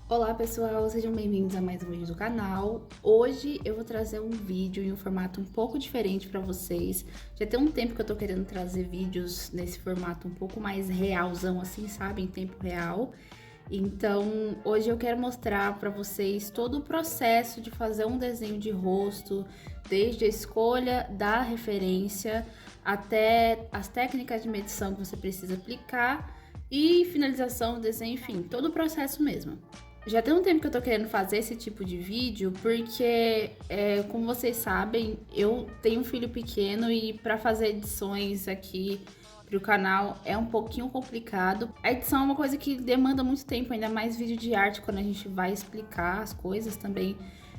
Olá pessoal, sejam bem-vindos a mais um vídeo do canal. Hoje eu vou trazer um vídeo em um formato um pouco diferente para vocês. Já tem um tempo que eu tô querendo trazer vídeos nesse formato um pouco mais realzão assim, sabe, em tempo real. Então, hoje eu quero mostrar para vocês todo o processo de fazer um desenho de rosto, desde a escolha da referência até as técnicas de medição que você precisa aplicar e finalização do desenho, enfim, todo o processo mesmo. Já tem um tempo que eu tô querendo fazer esse tipo de vídeo, porque, como vocês sabem, eu tenho um filho pequeno e para fazer edições aqui pro canal é um pouquinho complicado. A edição é uma coisa que demanda muito tempo, ainda mais vídeo de arte, quando a gente vai explicar as coisas também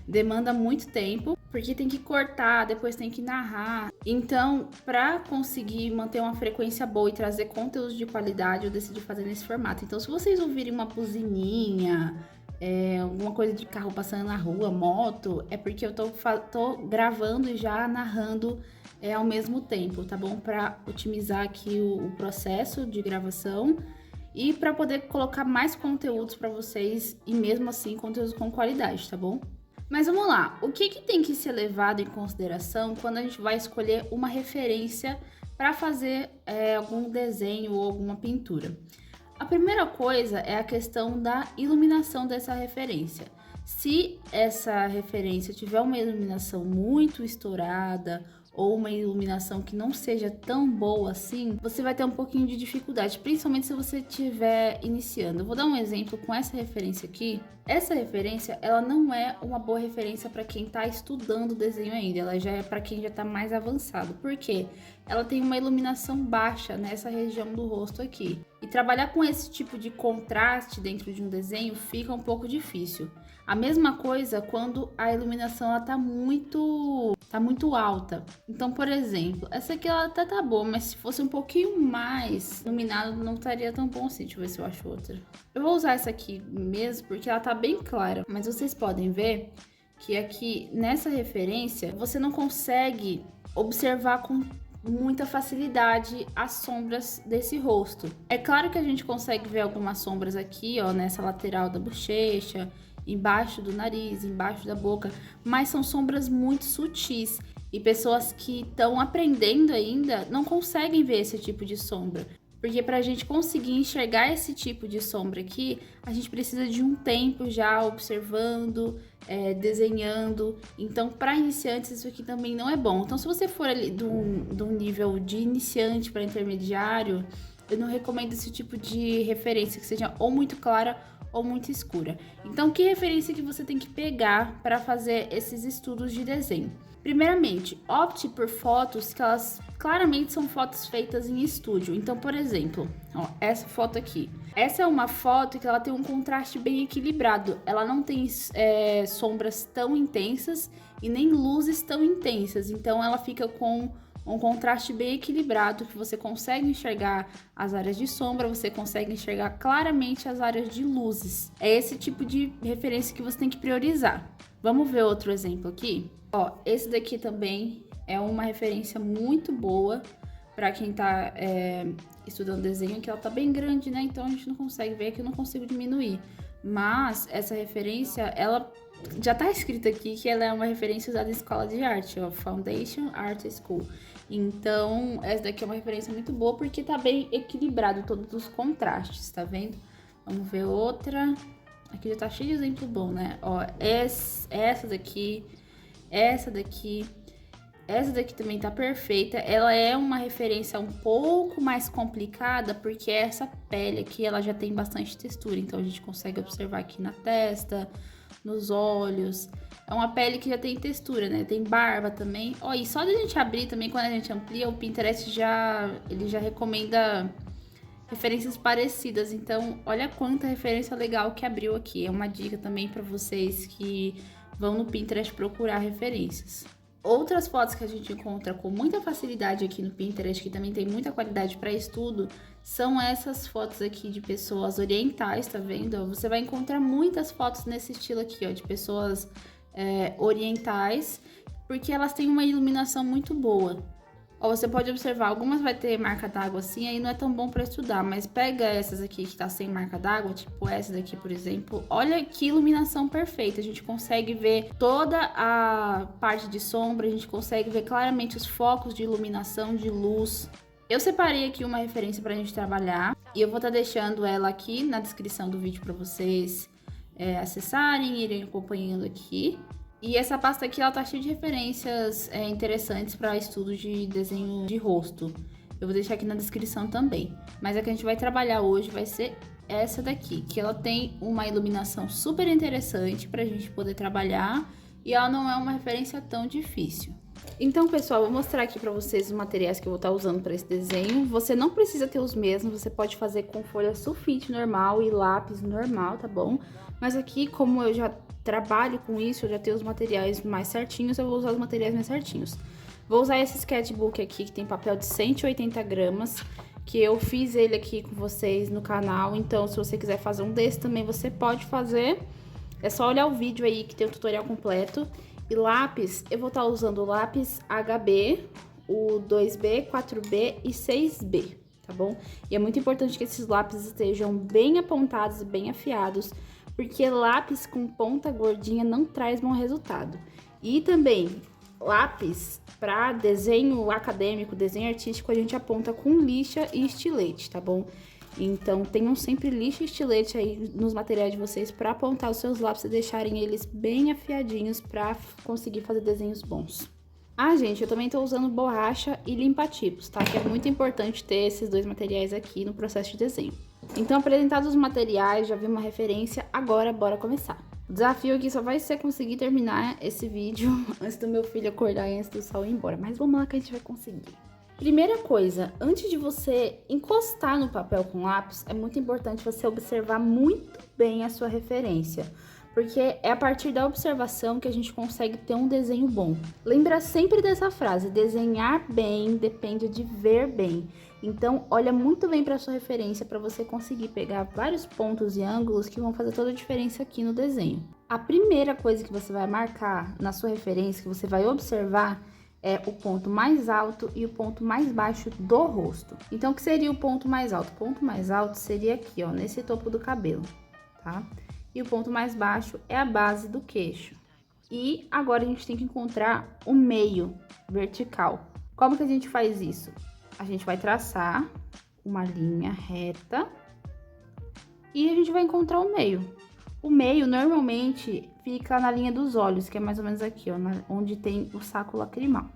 demanda muito tempo, porque tem que cortar, depois tem que narrar. Então, para conseguir manter uma frequência boa e trazer conteúdos de qualidade, eu decidi fazer nesse formato. Então, se vocês ouvirem uma buzininha, alguma coisa de carro passando na rua, moto, é porque eu tô gravando e já narrando ao mesmo tempo, tá bom? Para otimizar aqui o processo de gravação e para poder colocar mais conteúdos para vocês e mesmo assim conteúdos com qualidade, tá bom? Mas vamos lá, o que tem que ser levado em consideração quando a gente vai escolher uma referência para fazer algum desenho ou alguma pintura? A primeira coisa é a questão da iluminação dessa referência. Se essa referência tiver uma iluminação muito estourada ou uma iluminação que não seja tão boa assim, você vai ter um pouquinho de dificuldade, principalmente se você estiver iniciando. Eu vou dar um exemplo com essa referência aqui. Essa referência, ela não é uma boa referência para quem está estudando desenho ainda, ela já é para quem já está mais avançado. Por quê? Ela tem uma iluminação baixa nessa região do rosto aqui. E trabalhar com esse tipo de contraste dentro de um desenho fica um pouco difícil. A mesma coisa quando a iluminação ela tá muito alta. Então, por exemplo, essa aqui ela até tá boa, mas se fosse um pouquinho mais iluminado não estaria tão bom assim. Deixa eu ver se eu acho outra. Eu vou usar essa aqui mesmo porque ela tá bem clara, mas vocês podem ver que aqui nessa referência você não consegue observar com muita facilidade as sombras desse rosto. É claro que a gente consegue ver algumas sombras aqui, ó, nessa lateral da bochecha, embaixo do nariz, embaixo da boca, mas são sombras muito sutis e pessoas que estão aprendendo ainda não conseguem ver esse tipo de sombra. Porque para a gente conseguir enxergar esse tipo de sombra aqui, a gente precisa de um tempo já observando, desenhando. Então, para iniciantes, isso aqui também não é bom. Então, se você for ali de um nível de iniciante para intermediário, eu não recomendo esse tipo de referência, que seja ou muito clara ou muito escura. Então, que referência que você tem que pegar para fazer esses estudos de desenho? Primeiramente, opte por fotos que elas claramente são fotos feitas em estúdio. Então, por exemplo, ó, essa foto aqui. Essa é uma foto que ela tem um contraste bem equilibrado. Ela não tem sombras tão intensas e nem luzes tão intensas. Então, ela fica com um contraste bem equilibrado, que você consegue enxergar as áreas de sombra, você consegue enxergar claramente as áreas de luzes. É esse tipo de referência que você tem que priorizar. Vamos ver outro exemplo aqui? Ó, esse daqui também é uma referência muito boa para quem tá estudando desenho, que ela tá bem grande, né? Então a gente não consegue ver, que eu não consigo diminuir. Mas essa referência, ela já tá escrita aqui que ela é uma referência usada em escola de arte, ó, Foundation Art School. Então, essa daqui é uma referência muito boa porque tá bem equilibrado todos os contrastes, tá vendo? Vamos ver outra. Aqui já tá cheio de exemplo bom, né? Ó, essa daqui, essa daqui também tá perfeita. Ela é uma referência um pouco mais complicada, porque essa pele aqui, ela já tem bastante textura. Então, a gente consegue observar aqui na testa, nos olhos. É uma pele que já tem textura, né? Tem barba também. Ó, e só de a gente abrir também, quando a gente amplia, o Pinterest ele já recomenda referências parecidas. Então, olha quanta referência legal que abriu aqui. É uma dica também para vocês que vão no Pinterest procurar referências. Outras fotos que a gente encontra com muita facilidade aqui no Pinterest, que também tem muita qualidade para estudo, são essas fotos aqui de pessoas orientais, tá vendo? Você vai encontrar muitas fotos nesse estilo aqui, ó, de pessoas orientais, porque elas têm uma iluminação muito boa. Ó, você pode observar, algumas vai ter marca d'água assim, aí não é tão bom para estudar, mas pega essas aqui que tá sem marca d'água, tipo essa daqui, por exemplo. Olha que iluminação perfeita, a gente consegue ver toda a parte de sombra, a gente consegue ver claramente os focos de iluminação, de luz. Eu separei aqui uma referência pra gente trabalhar e eu vou estar deixando ela aqui na descrição do vídeo para vocês acessarem e irem acompanhando aqui. E essa pasta aqui, ela tá cheia de referências interessantes para estudo de desenho de rosto. Eu vou deixar aqui na descrição também. Mas a que a gente vai trabalhar hoje vai ser essa daqui, que ela tem uma iluminação super interessante pra gente poder trabalhar e ela não é uma referência tão difícil. Então, pessoal, eu vou mostrar aqui pra vocês os materiais que eu vou estar usando para esse desenho. Você não precisa ter os mesmos, você pode fazer com folha sulfite normal e lápis normal, tá bom? Mas aqui, como eu já trabalho com isso, eu já tenho os materiais mais certinhos, eu vou usar os materiais mais certinhos. Vou usar esse sketchbook aqui, que tem papel de 180 gramas, que eu fiz ele aqui com vocês no canal. Então, se você quiser fazer um desse também, você pode fazer. É só olhar o vídeo aí que tem o tutorial completo. E lápis, eu vou estar usando o lápis HB, o 2B, 4B e 6B, tá bom? E é muito importante que esses lápis estejam bem apontados e bem afiados, porque lápis com ponta gordinha não traz bom resultado. E também, lápis para desenho acadêmico, desenho artístico, a gente aponta com lixa e estilete, tá bom? Então, tenham sempre lixa e estilete aí nos materiais de vocês para apontar os seus lápis e deixarem eles bem afiadinhos para conseguir fazer desenhos bons. Ah, gente, eu também tô usando borracha e limpa-tipos, tá? Que é muito importante ter esses dois materiais aqui no processo de desenho. Então, apresentados os materiais, já vi uma referência, agora bora começar. O desafio aqui só vai ser conseguir terminar esse vídeo antes do meu filho acordar e antes do sol ir embora. Mas vamos lá que a gente vai conseguir. Primeira coisa, antes de você encostar no papel com lápis, é muito importante você observar muito bem a sua referência, porque é a partir da observação que a gente consegue ter um desenho bom. Lembra sempre dessa frase, desenhar bem depende de ver bem. Então, olha muito bem para sua referência para você conseguir pegar vários pontos e ângulos que vão fazer toda a diferença aqui no desenho. A primeira coisa que você vai marcar na sua referência, que você vai observar, é o ponto mais alto e o ponto mais baixo do rosto. Então, o que seria o ponto mais alto? O ponto mais alto seria aqui, ó, nesse topo do cabelo, tá? E o ponto mais baixo é a base do queixo. E agora a gente tem que encontrar o meio vertical. Como que a gente faz isso? A gente vai traçar uma linha reta e a gente vai encontrar o meio. O meio normalmente fica na linha dos olhos, que é mais ou menos aqui, ó, onde tem o saco lacrimal.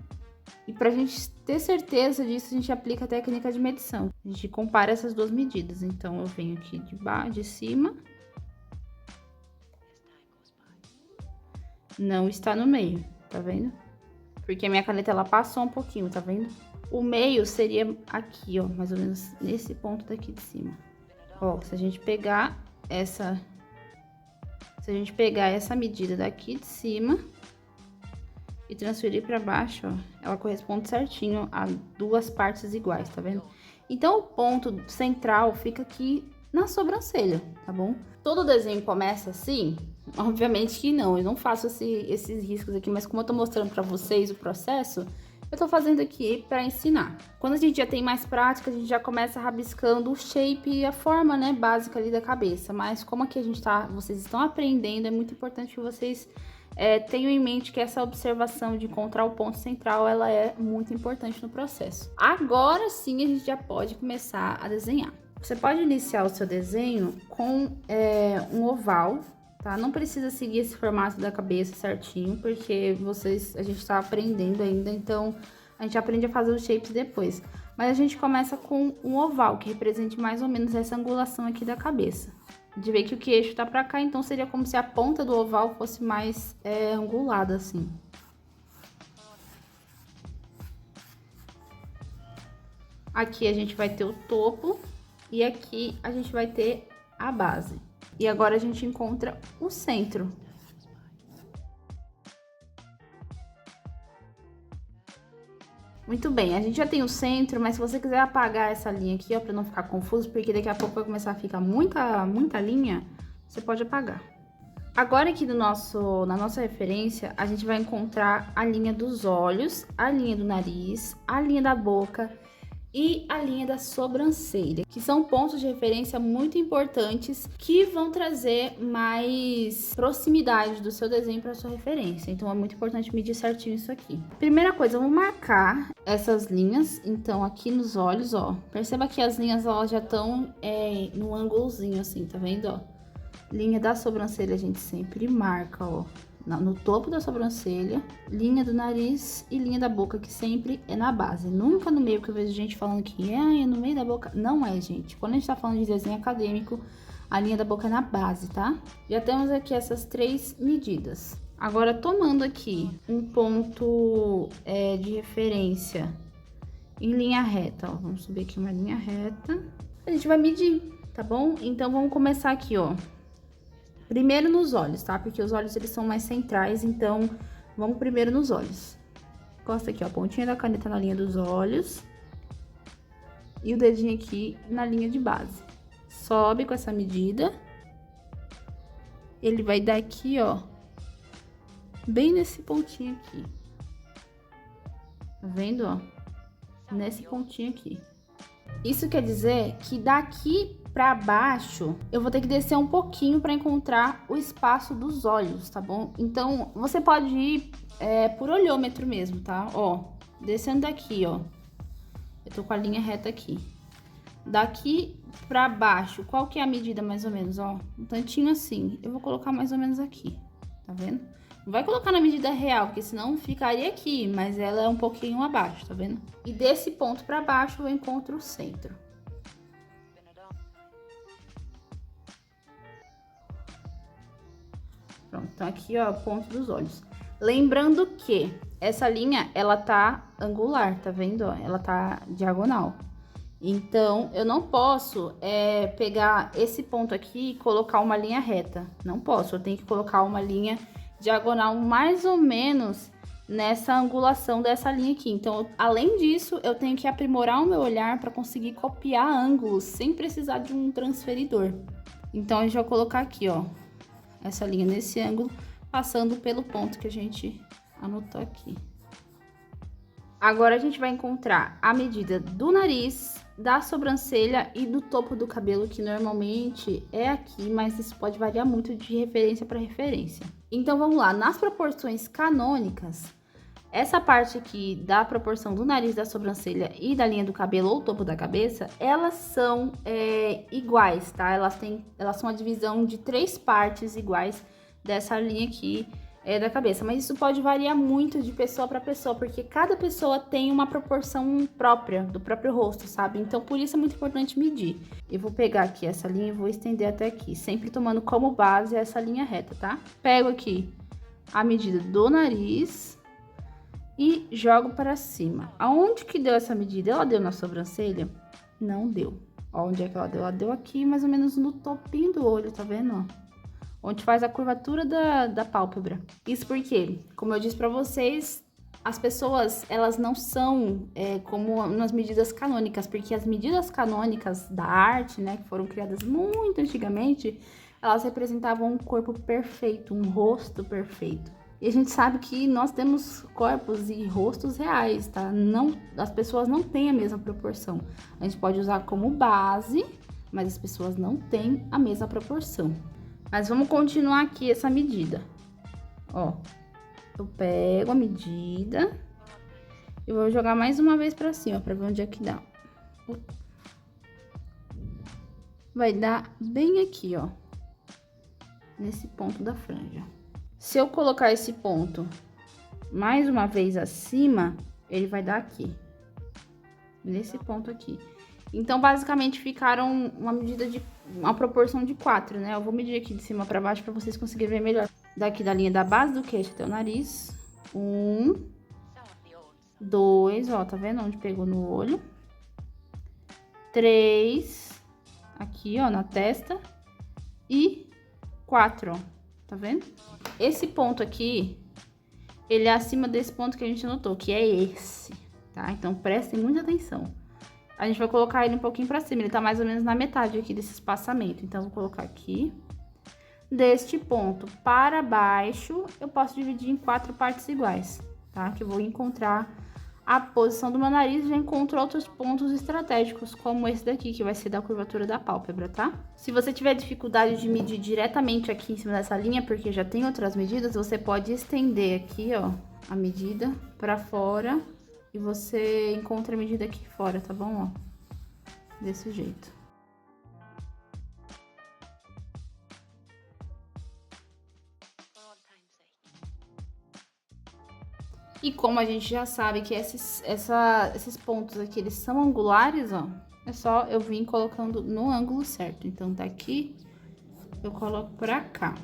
E pra gente ter certeza disso, a gente aplica a técnica de medição. A gente compara essas duas medidas. Então, eu venho aqui de baixo, de cima. Não está no meio, tá vendo? Porque a minha caneta, ela passou um pouquinho, tá vendo? O meio seria aqui, ó, mais ou menos nesse ponto daqui de cima. Ó, se a gente pegar essa medida daqui de cima e transferir para baixo, ó, ela corresponde certinho a duas partes iguais, tá vendo? Então, o ponto central fica aqui na sobrancelha, tá bom? Todo desenho começa assim? Obviamente que não, eu não faço esses riscos aqui, mas como eu tô mostrando para vocês o processo, eu tô fazendo aqui para ensinar. Quando a gente já tem mais prática, a gente já começa rabiscando o shape e a forma, né, básica ali da cabeça. Mas como aqui vocês estão aprendendo, é muito importante que vocês tenham em mente que essa observação de encontrar o ponto central, ela é muito importante no processo. Agora sim, a gente já pode começar a desenhar. Você pode iniciar o seu desenho com um oval, tá? Não precisa seguir esse formato da cabeça certinho, porque a gente tá aprendendo ainda, então a gente aprende a fazer os shapes depois. Mas a gente começa com um oval, que represente mais ou menos essa angulação aqui da cabeça. De ver que o queixo tá pra cá, então seria como se a ponta do oval fosse mais angulada, assim. Aqui a gente vai ter o topo e aqui a gente vai ter a base. E agora a gente encontra o centro. Muito bem, a gente já tem o centro, mas se você quiser apagar essa linha aqui, ó, pra não ficar confuso, porque daqui a pouco vai começar a ficar muita linha, você pode apagar. Agora aqui na nossa referência, a gente vai encontrar a linha dos olhos, a linha do nariz, a linha da boca e a linha da sobrancelha, que são pontos de referência muito importantes que vão trazer mais proximidade do seu desenho para sua referência. Então é muito importante medir certinho isso aqui. Primeira coisa, vamos marcar essas linhas. Então aqui nos olhos, ó, perceba que as linhas elas já estão no ângulozinho assim, tá vendo, ó? Linha da sobrancelha a gente sempre marca, ó, no topo da sobrancelha, linha do nariz e linha da boca, que sempre é na base, nunca no meio, que eu vejo gente falando que é no meio da boca. Não é, gente. Quando a gente tá falando de desenho acadêmico, a linha da boca é na base, tá? Já temos aqui essas 3 medidas. Agora, tomando aqui um ponto de referência em linha reta, ó, vamos subir aqui uma linha reta, a gente vai medir, tá bom? Então, vamos começar aqui, ó. Primeiro nos olhos, tá? Porque os olhos, eles são mais centrais, então vamos primeiro nos olhos. Encosta aqui, ó, a pontinha da caneta na linha dos olhos. E o dedinho aqui na linha de base. Sobe com essa medida. Ele vai dar aqui, ó, bem nesse pontinho aqui. Tá vendo, ó? Nesse pontinho aqui. Isso quer dizer que daqui pra baixo, eu vou ter que descer um pouquinho para encontrar o espaço dos olhos, tá bom? Então, você pode ir por olhômetro mesmo, tá? Ó, descendo daqui, ó. Eu tô com a linha reta aqui. Daqui pra baixo, qual que é a medida mais ou menos, ó? Um tantinho assim. Eu vou colocar mais ou menos aqui, tá vendo? Não vai colocar na medida real, porque senão ficaria aqui, mas ela é um pouquinho abaixo, tá vendo? E desse ponto pra baixo eu encontro o centro. Pronto, então aqui, ó, o ponto dos olhos. Lembrando que essa linha, ela tá angular, tá vendo? Ó, ela tá diagonal. Então, eu não posso pegar esse ponto aqui e colocar uma linha reta. Não posso, eu tenho que colocar uma linha diagonal mais ou menos nessa angulação dessa linha aqui. Então, além disso, eu tenho que aprimorar o meu olhar para conseguir copiar ângulos sem precisar de um transferidor. Então, a gente vai colocar aqui, ó, essa linha nesse ângulo, passando pelo ponto que a gente anotou aqui. Agora, a gente vai encontrar a medida do nariz, da sobrancelha e do topo do cabelo, que normalmente é aqui, mas isso pode variar muito de referência para referência. Então, vamos lá. Nas proporções canônicas, essa parte aqui da proporção do nariz, da sobrancelha e da linha do cabelo ou topo da cabeça, elas são iguais, tá? Elas são a divisão de 3 partes iguais dessa linha aqui da cabeça. Mas isso pode variar muito de pessoa para pessoa, porque cada pessoa tem uma proporção própria do próprio rosto, sabe? Então, por isso é muito importante medir. Eu vou pegar aqui essa linha e vou estender até aqui, sempre tomando como base essa linha reta, tá? Pego aqui a medida do nariz e jogo para cima. Aonde que deu essa medida? Ela deu na sobrancelha? Não deu. Ó, onde é que ela deu? Ela deu aqui, mais ou menos no topinho do olho, tá vendo, ó? Onde faz a curvatura da pálpebra. Isso porque, como eu disse pra vocês, as pessoas, elas não são como nas medidas canônicas, porque as medidas canônicas da arte, né, que foram criadas muito antigamente, elas representavam um corpo perfeito, um rosto perfeito. E a gente sabe que nós temos corpos e rostos reais, tá? Não, as pessoas não têm a mesma proporção. A gente pode usar como base, mas as pessoas não têm a mesma proporção. Mas vamos continuar aqui essa medida. Ó, eu pego a medida e vou jogar mais uma vez pra cima, pra ver onde é que dá. Vai dar bem aqui, ó, nesse ponto da franja. Se eu colocar esse ponto mais uma vez acima, ele vai dar aqui, nesse ponto aqui. Então, basicamente, ficaram uma proporção de 4, né? Eu vou medir aqui de cima pra baixo pra vocês conseguirem ver melhor. Daqui da linha da base do queixo até o nariz. 1, 2, ó, tá vendo onde pegou no olho? 3, aqui, ó, na testa. E 4, ó, tá vendo? Esse ponto aqui, ele é acima desse ponto que a gente anotou, que é esse, tá? Então, prestem muita atenção. A gente vai colocar ele um pouquinho pra cima, ele tá mais ou menos na metade aqui desse espaçamento. Então, vou colocar aqui. deste ponto para baixo, eu posso dividir em 4 partes iguais, tá? Que eu vou encontrar a posição do meu nariz e já encontro outros pontos estratégicos, como esse daqui, que vai ser da curvatura da pálpebra, tá? Se você tiver dificuldade de medir diretamente aqui em cima dessa linha, porque já tem outras medidas, você pode estender aqui, ó, a medida para fora e você encontra a medida aqui fora, tá bom? Ó, desse jeito. E como a gente já sabe que esses pontos aqui, eles são angulares, ó, é só eu vir colocando no ângulo certo. Então, tá aqui, eu coloco pra cá.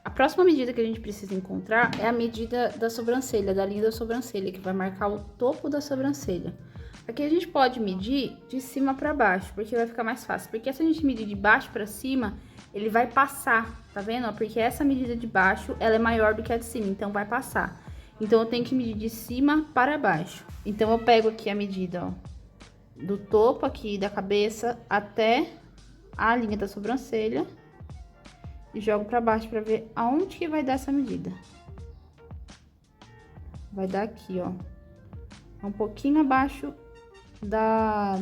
A próxima medida que a gente precisa encontrar é a medida da sobrancelha, da linha da sobrancelha, que vai marcar o topo da sobrancelha. Aqui a gente pode medir de cima pra baixo, porque vai ficar mais fácil. Porque se a gente medir de baixo pra cima, ele vai passar, tá vendo? Porque essa medida de baixo, ela é maior do que a de cima, então vai passar. Então, eu tenho que medir de cima para baixo. Então, eu pego aqui a medida, ó, do topo aqui da cabeça até a linha da sobrancelha e jogo para baixo para ver aonde que vai dar essa medida. Vai dar aqui, ó, um pouquinho abaixo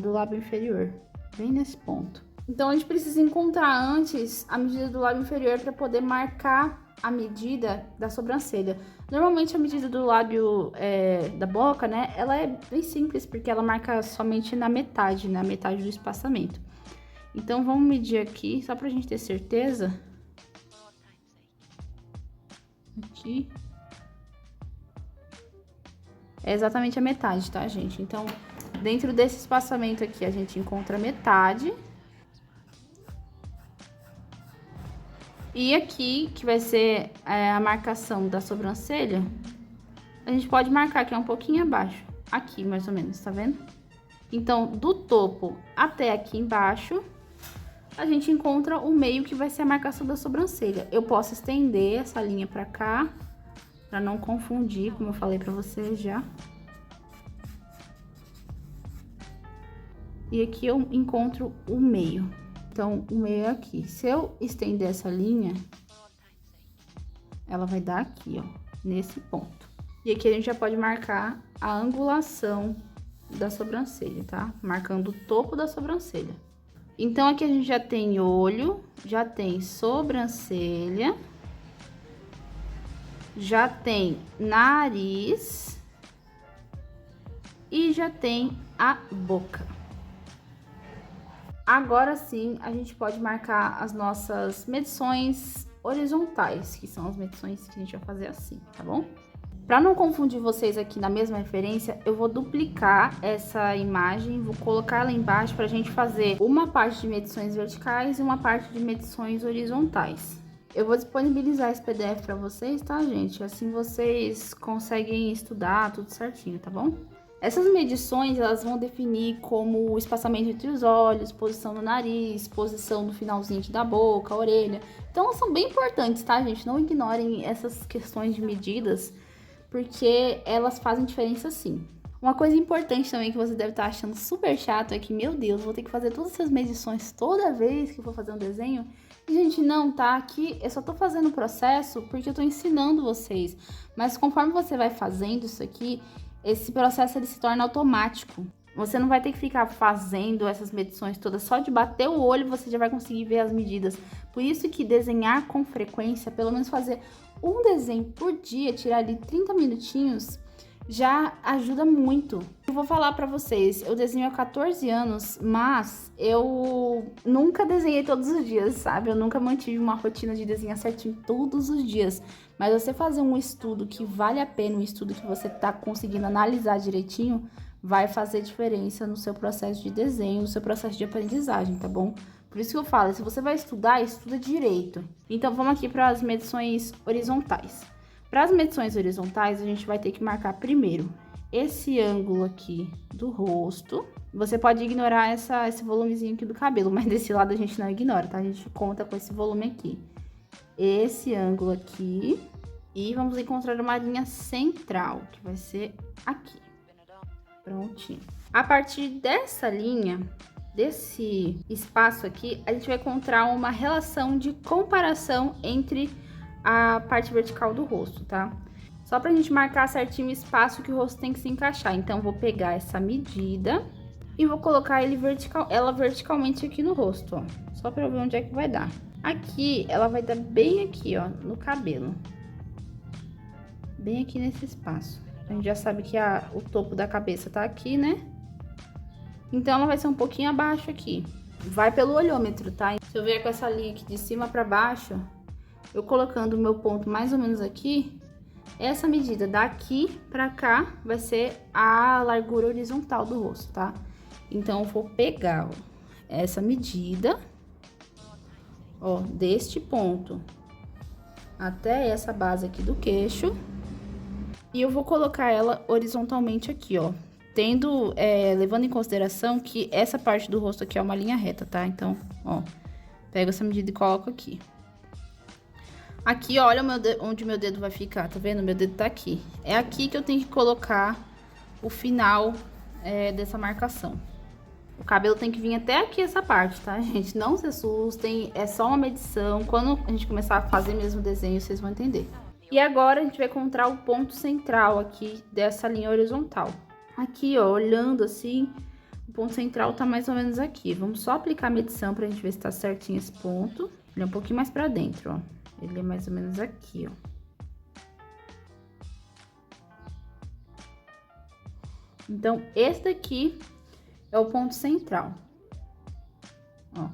do lábio inferior, bem nesse ponto. Então, a gente precisa encontrar antes a medida do lábio inferior para poder marcar a medida da sobrancelha. Normalmente a medida do lábio da boca, né, ela é bem simples, porque ela marca somente na metade do espaçamento. Então, vamos medir aqui, só pra gente ter certeza. Aqui. É exatamente a metade, tá, gente? Então, dentro desse espaçamento aqui, a gente encontra a metade. E aqui, que vai ser a marcação da sobrancelha, a gente pode marcar que é um pouquinho abaixo. Aqui, mais ou menos, tá vendo? Então, do topo até aqui embaixo, a gente encontra o meio que vai ser a marcação da sobrancelha. Eu posso estender essa linha pra cá, pra não confundir, como eu falei pra vocês já. E aqui eu encontro o meio. Então, o meio é aqui. Se eu estender essa linha, ela vai dar aqui, ó, nesse ponto. E aqui a gente já pode marcar a angulação da sobrancelha, tá? Marcando o topo da sobrancelha. Então, aqui a gente já tem olho, já tem sobrancelha, já tem nariz e já tem a boca. Agora sim, a gente pode marcar as nossas medições horizontais, que são as medições que a gente vai fazer assim, tá bom? Para não confundir vocês aqui na mesma referência, eu vou duplicar essa imagem, vou colocar ela embaixo para a gente fazer uma parte de medições verticais e uma parte de medições horizontais. Eu vou disponibilizar esse PDF para vocês, tá, gente? Assim vocês conseguem estudar tudo certinho, tá bom? Essas medições, elas vão definir como o espaçamento entre os olhos, posição do nariz, posição do finalzinho da boca, a orelha. Então, elas são bem importantes, tá, gente? Não ignorem essas questões de medidas, porque elas fazem diferença sim. Uma coisa importante também que você deve estar achando super chato é que, meu Deus, vou ter que fazer todas essas medições toda vez que for fazer um desenho. E, gente, não, tá? Aqui eu só tô fazendo o processo porque eu tô ensinando vocês. Mas conforme você vai fazendo isso aqui, esse processo ele se torna automático. Você não vai ter que ficar fazendo essas medições todas. Só de bater o olho você já vai conseguir ver as medidas. Por isso que desenhar com frequência, pelo menos fazer um desenho por dia, tirar ali 30 minutinhos, já ajuda muito. Eu vou falar pra vocês, eu desenho há 14 anos, mas eu nunca desenhei todos os dias, sabe? Eu nunca mantive uma rotina de desenhar certinho todos os dias. Mas você fazer um estudo que vale a pena, um estudo que você tá conseguindo analisar direitinho, vai fazer diferença no seu processo de desenho, no seu processo de aprendizagem, tá bom? Por isso que eu falo, se você vai estudar, estuda direito. Então, vamos aqui para as medições horizontais. Para as medições horizontais, a gente vai ter que marcar primeiro esse ângulo aqui do rosto. Você pode ignorar esse volumezinho aqui do cabelo, mas desse lado a gente não ignora, tá? A gente conta com esse volume aqui. Esse ângulo aqui. E vamos encontrar uma linha central, que vai ser aqui. Prontinho. A partir dessa linha, desse espaço aqui, a gente vai encontrar uma relação de comparação entre a parte vertical do rosto, tá? Só pra gente marcar certinho o espaço que o rosto tem que se encaixar. Então, vou pegar essa medida e vou colocar ela verticalmente aqui no rosto, ó. Só pra eu ver onde é que vai dar. Aqui, ela vai dar bem aqui, ó, no cabelo. Bem aqui nesse espaço. A gente já sabe que o topo da cabeça tá aqui, né? Então, ela vai ser um pouquinho abaixo aqui. Vai pelo olhômetro, tá? Se eu vier com essa linha aqui de cima pra baixo, eu colocando o meu ponto mais ou menos aqui, essa medida daqui pra cá vai ser a largura horizontal do rosto, tá? Então, eu vou pegar, ó, essa medida, ó, deste ponto até essa base aqui do queixo. E eu vou colocar ela horizontalmente aqui, ó. Levando em consideração que essa parte do rosto aqui é uma linha reta, tá? Então, ó, pego essa medida e coloco aqui. Aqui, olha onde meu dedo vai ficar, tá vendo? Meu dedo tá aqui. É aqui que eu tenho que colocar o final dessa marcação. O cabelo tem que vir até aqui essa parte, tá, gente? Não se assustem, é só uma medição. Quando a gente começar a fazer mesmo o desenho, vocês vão entender. E agora, a gente vai encontrar o ponto central aqui dessa linha horizontal. Aqui, ó, olhando assim, o ponto central tá mais ou menos aqui. Vamos só aplicar a medição pra gente ver se tá certinho esse ponto. Ele é um pouquinho mais pra dentro, ó. Ele é mais ou menos aqui, ó. Então, esse daqui é o ponto central. Ó,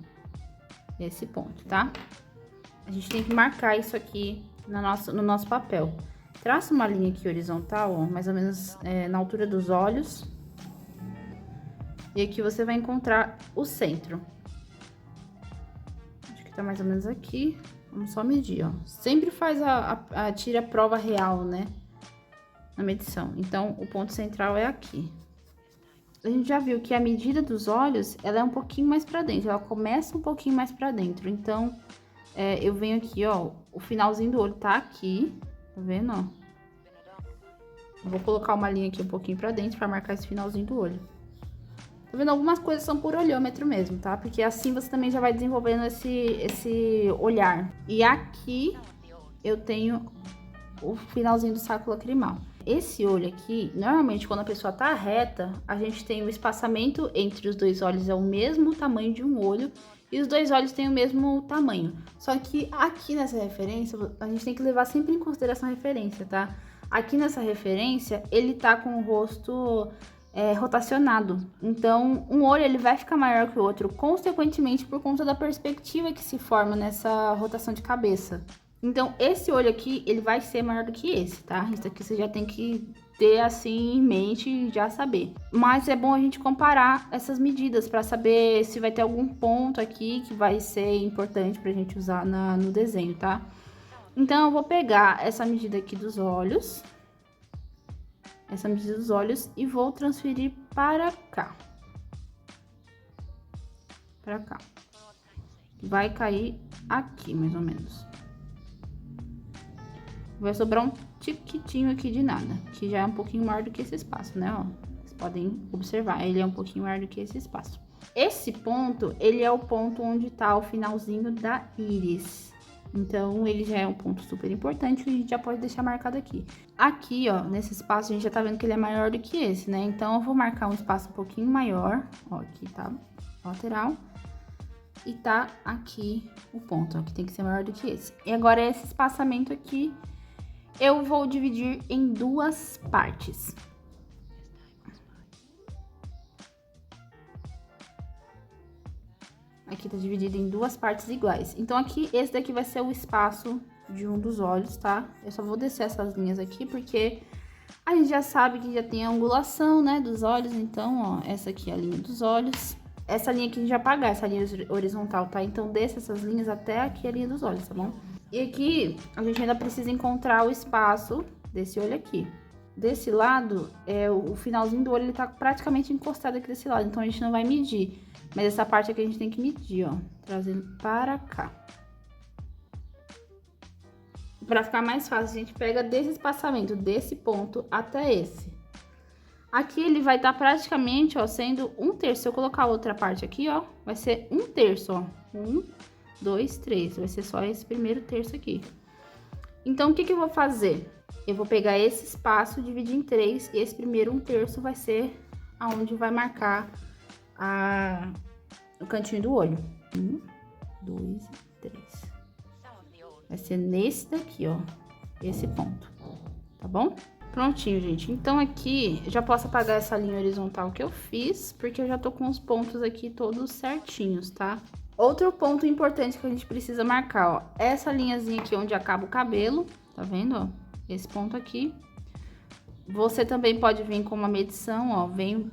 esse ponto, tá? A gente tem que marcar isso aqui no nosso papel. Traça uma linha aqui horizontal, ó, mais ou menos na altura dos olhos. E aqui você vai encontrar o centro. Acho que tá mais ou menos aqui. Vamos só medir, ó. Sempre faz tira a prova real, né? Na medição. Então, o ponto central é aqui. A gente já viu que a medida dos olhos, ela é um pouquinho mais pra dentro. Ela começa um pouquinho mais pra dentro. Então, eu venho aqui, ó. O finalzinho do olho tá aqui. Tá vendo, ó? Eu vou colocar uma linha aqui um pouquinho pra dentro pra marcar esse finalzinho do olho. Tá vendo? Algumas coisas são por olhômetro mesmo, tá? Porque assim você também já vai desenvolvendo esse olhar. E aqui eu tenho o finalzinho do saco lacrimal. Esse olho aqui, normalmente quando a pessoa tá reta, a gente tem o espaçamento entre os dois olhos é o mesmo tamanho de um olho e os dois olhos têm o mesmo tamanho. Só que aqui nessa referência, a gente tem que levar sempre em consideração a referência, tá? Aqui nessa referência, ele tá com o rosto rotacionado. Então, um olho ele vai ficar maior que o outro, consequentemente, por conta da perspectiva que se forma nessa rotação de cabeça. Então, esse olho aqui, ele vai ser maior do que esse, tá? Isso aqui você já tem que ter, assim, em mente e já saber. Mas é bom a gente comparar essas medidas para saber se vai ter algum ponto aqui que vai ser importante pra gente usar no desenho, tá? Então, eu vou pegar essa medida aqui dos olhos. Essa medida dos olhos e vou transferir para cá. Para cá. Vai cair aqui, mais ou menos. Vai sobrar um tiquitinho aqui de nada, que já é um pouquinho maior do que esse espaço, né, ó. Vocês podem observar, ele é um pouquinho maior do que esse espaço. Esse ponto, ele é o ponto onde tá o finalzinho da íris. Então, ele já é um ponto super importante que a gente já pode deixar marcado aqui. Aqui, ó, nesse espaço, a gente já tá vendo que ele é maior do que esse, né? Então, eu vou marcar um espaço um pouquinho maior. Ó, aqui tá lateral. E tá aqui o ponto, ó, que tem que ser maior do que esse. E agora, esse espaçamento aqui, eu vou dividir em duas partes. Aqui tá dividido em duas partes iguais. Então, aqui, esse daqui vai ser o espaço de um dos olhos, tá? Eu só vou descer essas linhas aqui, porque a gente já sabe que já tem a angulação, né, dos olhos. Então, ó, essa aqui é a linha dos olhos. Essa linha aqui a gente vai apagar, essa linha horizontal, tá? Então, desça essas linhas até aqui a linha dos olhos, tá bom? E aqui, a gente ainda precisa encontrar o espaço desse olho aqui. Desse lado, o finalzinho do olho, ele tá praticamente encostado aqui desse lado. Então, a gente não vai medir. Mas essa parte aqui a gente tem que medir, ó. Trazendo para cá. Para ficar mais fácil, a gente pega desse espaçamento, desse ponto até esse. Aqui ele vai estar praticamente, ó, sendo 1/3. Se eu colocar a outra parte aqui, ó, vai ser 1/3, ó. 1, 2, 3. Vai ser só esse primeiro terço aqui. Então, o que que eu vou fazer? Eu vou pegar esse espaço, dividir em 3, e esse primeiro 1/3 vai ser aonde vai marcar o cantinho do olho. 1, 2 e 3. Vai ser nesse daqui, ó, esse ponto, tá bom? Prontinho, gente. Então, aqui, eu já posso apagar essa linha horizontal que eu fiz, porque eu já tô com os pontos aqui todos certinhos, tá? Outro ponto importante que a gente precisa marcar, ó, essa linhazinha aqui onde acaba o cabelo, tá vendo, ó? Esse ponto aqui. Você também pode vir com uma medição, ó,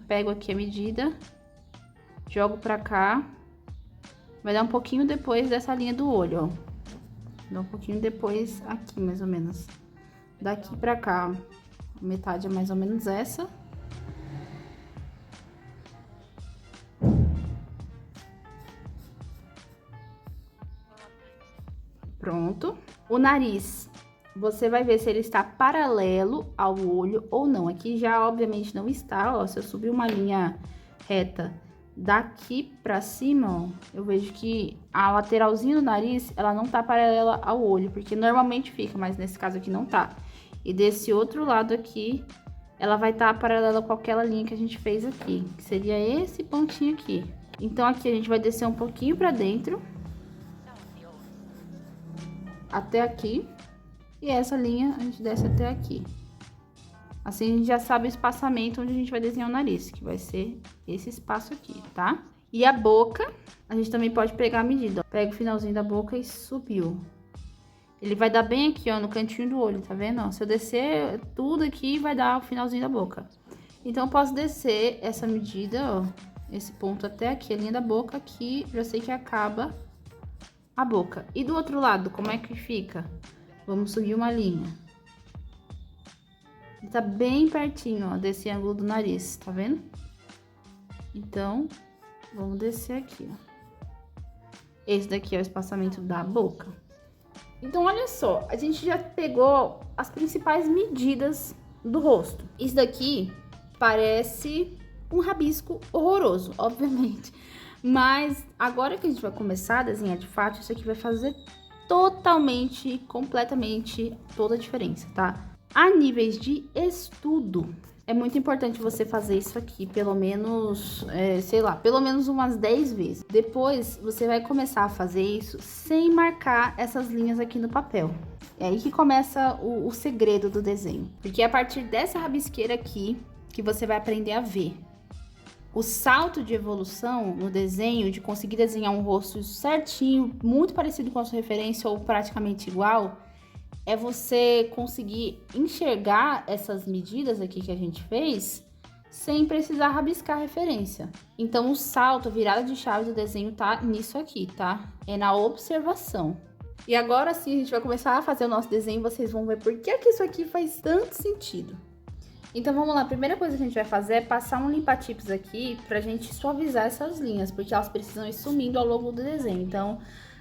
pego aqui a medida, jogo pra cá, vai dar um pouquinho depois dessa linha do olho, ó. Dá um pouquinho depois aqui, mais ou menos. Daqui pra cá, ó. Metade é mais ou menos essa. Pronto. O nariz, você vai ver se ele está paralelo ao olho ou não. Aqui já, obviamente, não está, ó. Se eu subir uma linha reta daqui pra cima, ó, eu vejo que a lateralzinha do nariz, ela não tá paralela ao olho, porque normalmente fica, mas nesse caso aqui não tá. E desse outro lado aqui, ela vai estar paralela com aquela linha que a gente fez aqui, que seria esse pontinho aqui. Então, aqui a gente vai descer um pouquinho pra dentro, até aqui, e essa linha a gente desce até aqui. Assim, a gente já sabe o espaçamento onde a gente vai desenhar o nariz, que vai ser esse espaço aqui, tá? E a boca, a gente também pode pegar a medida, ó. Pega o finalzinho da boca e subiu. Ele vai dar bem aqui, ó, no cantinho do olho, tá vendo? Ó, se eu descer tudo aqui, vai dar o finalzinho da boca. Então, eu posso descer essa medida, ó, esse ponto até aqui, a linha da boca, aqui, já sei que acaba a boca. E do outro lado, como é que fica? Vamos subir uma linha. Ele tá bem pertinho, ó, desse ângulo do nariz, tá vendo? Então, vamos descer aqui, ó. Esse daqui é o espaçamento da boca. Então, olha só, a gente já pegou as principais medidas do rosto. Isso daqui parece um rabisco horroroso, obviamente. Mas agora que a gente vai começar a desenhar de fato, isso aqui vai fazer totalmente, completamente toda a diferença, tá? A níveis de estudo, é muito importante você fazer isso aqui, pelo menos, sei lá, pelo menos umas 10 vezes. Depois, você vai começar a fazer isso sem marcar essas linhas aqui no papel. É aí que começa o segredo do desenho. Porque é a partir dessa rabisqueira aqui que você vai aprender a ver. O salto de evolução no desenho, de conseguir desenhar um rosto certinho, muito parecido com a sua referência ou praticamente igual, é você conseguir enxergar essas medidas aqui que a gente fez sem precisar rabiscar a referência. Então, o salto, a virada de chave do desenho tá nisso aqui, tá? É na observação. E agora sim, a gente vai começar a fazer o nosso desenho, vocês vão ver por que isso aqui faz tanto sentido. Então, vamos lá. A primeira coisa que a gente vai fazer é passar um limpa-tips aqui pra gente suavizar essas linhas, porque elas precisam ir sumindo ao longo do desenho. Então,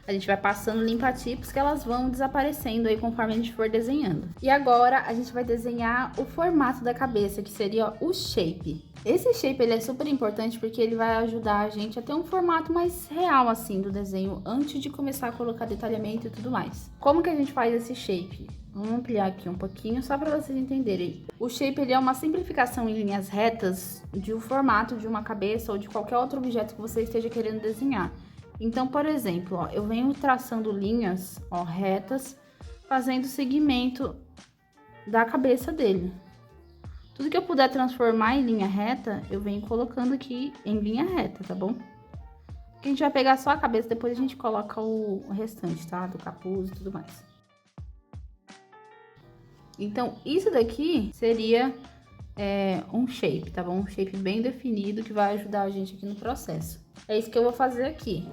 a gente vai passando limpa-tips que elas vão desaparecendo aí conforme a gente for desenhando. E agora, a gente vai desenhar o formato da cabeça, que seria o shape. Esse shape, ele é super importante porque ele vai ajudar a gente a ter um formato mais real, assim, do desenho, antes de começar a colocar detalhamento e tudo mais. Como que a gente faz esse shape? Vamos ampliar aqui um pouquinho, só para vocês entenderem. O shape, ele é uma simplificação em linhas retas de um formato de uma cabeça ou de qualquer outro objeto que você esteja querendo desenhar. Então, por exemplo, ó, eu venho traçando linhas, ó, retas, fazendo o segmento da cabeça dele. Tudo que eu puder transformar em linha reta, eu venho colocando aqui em linha reta, tá bom? Aqui a gente vai pegar só a cabeça, depois a gente coloca o restante, tá? Do capuz e tudo mais. Então, isso daqui seria um shape, tá bom? Um shape bem definido que vai ajudar a gente aqui no processo. É isso que eu vou fazer aqui.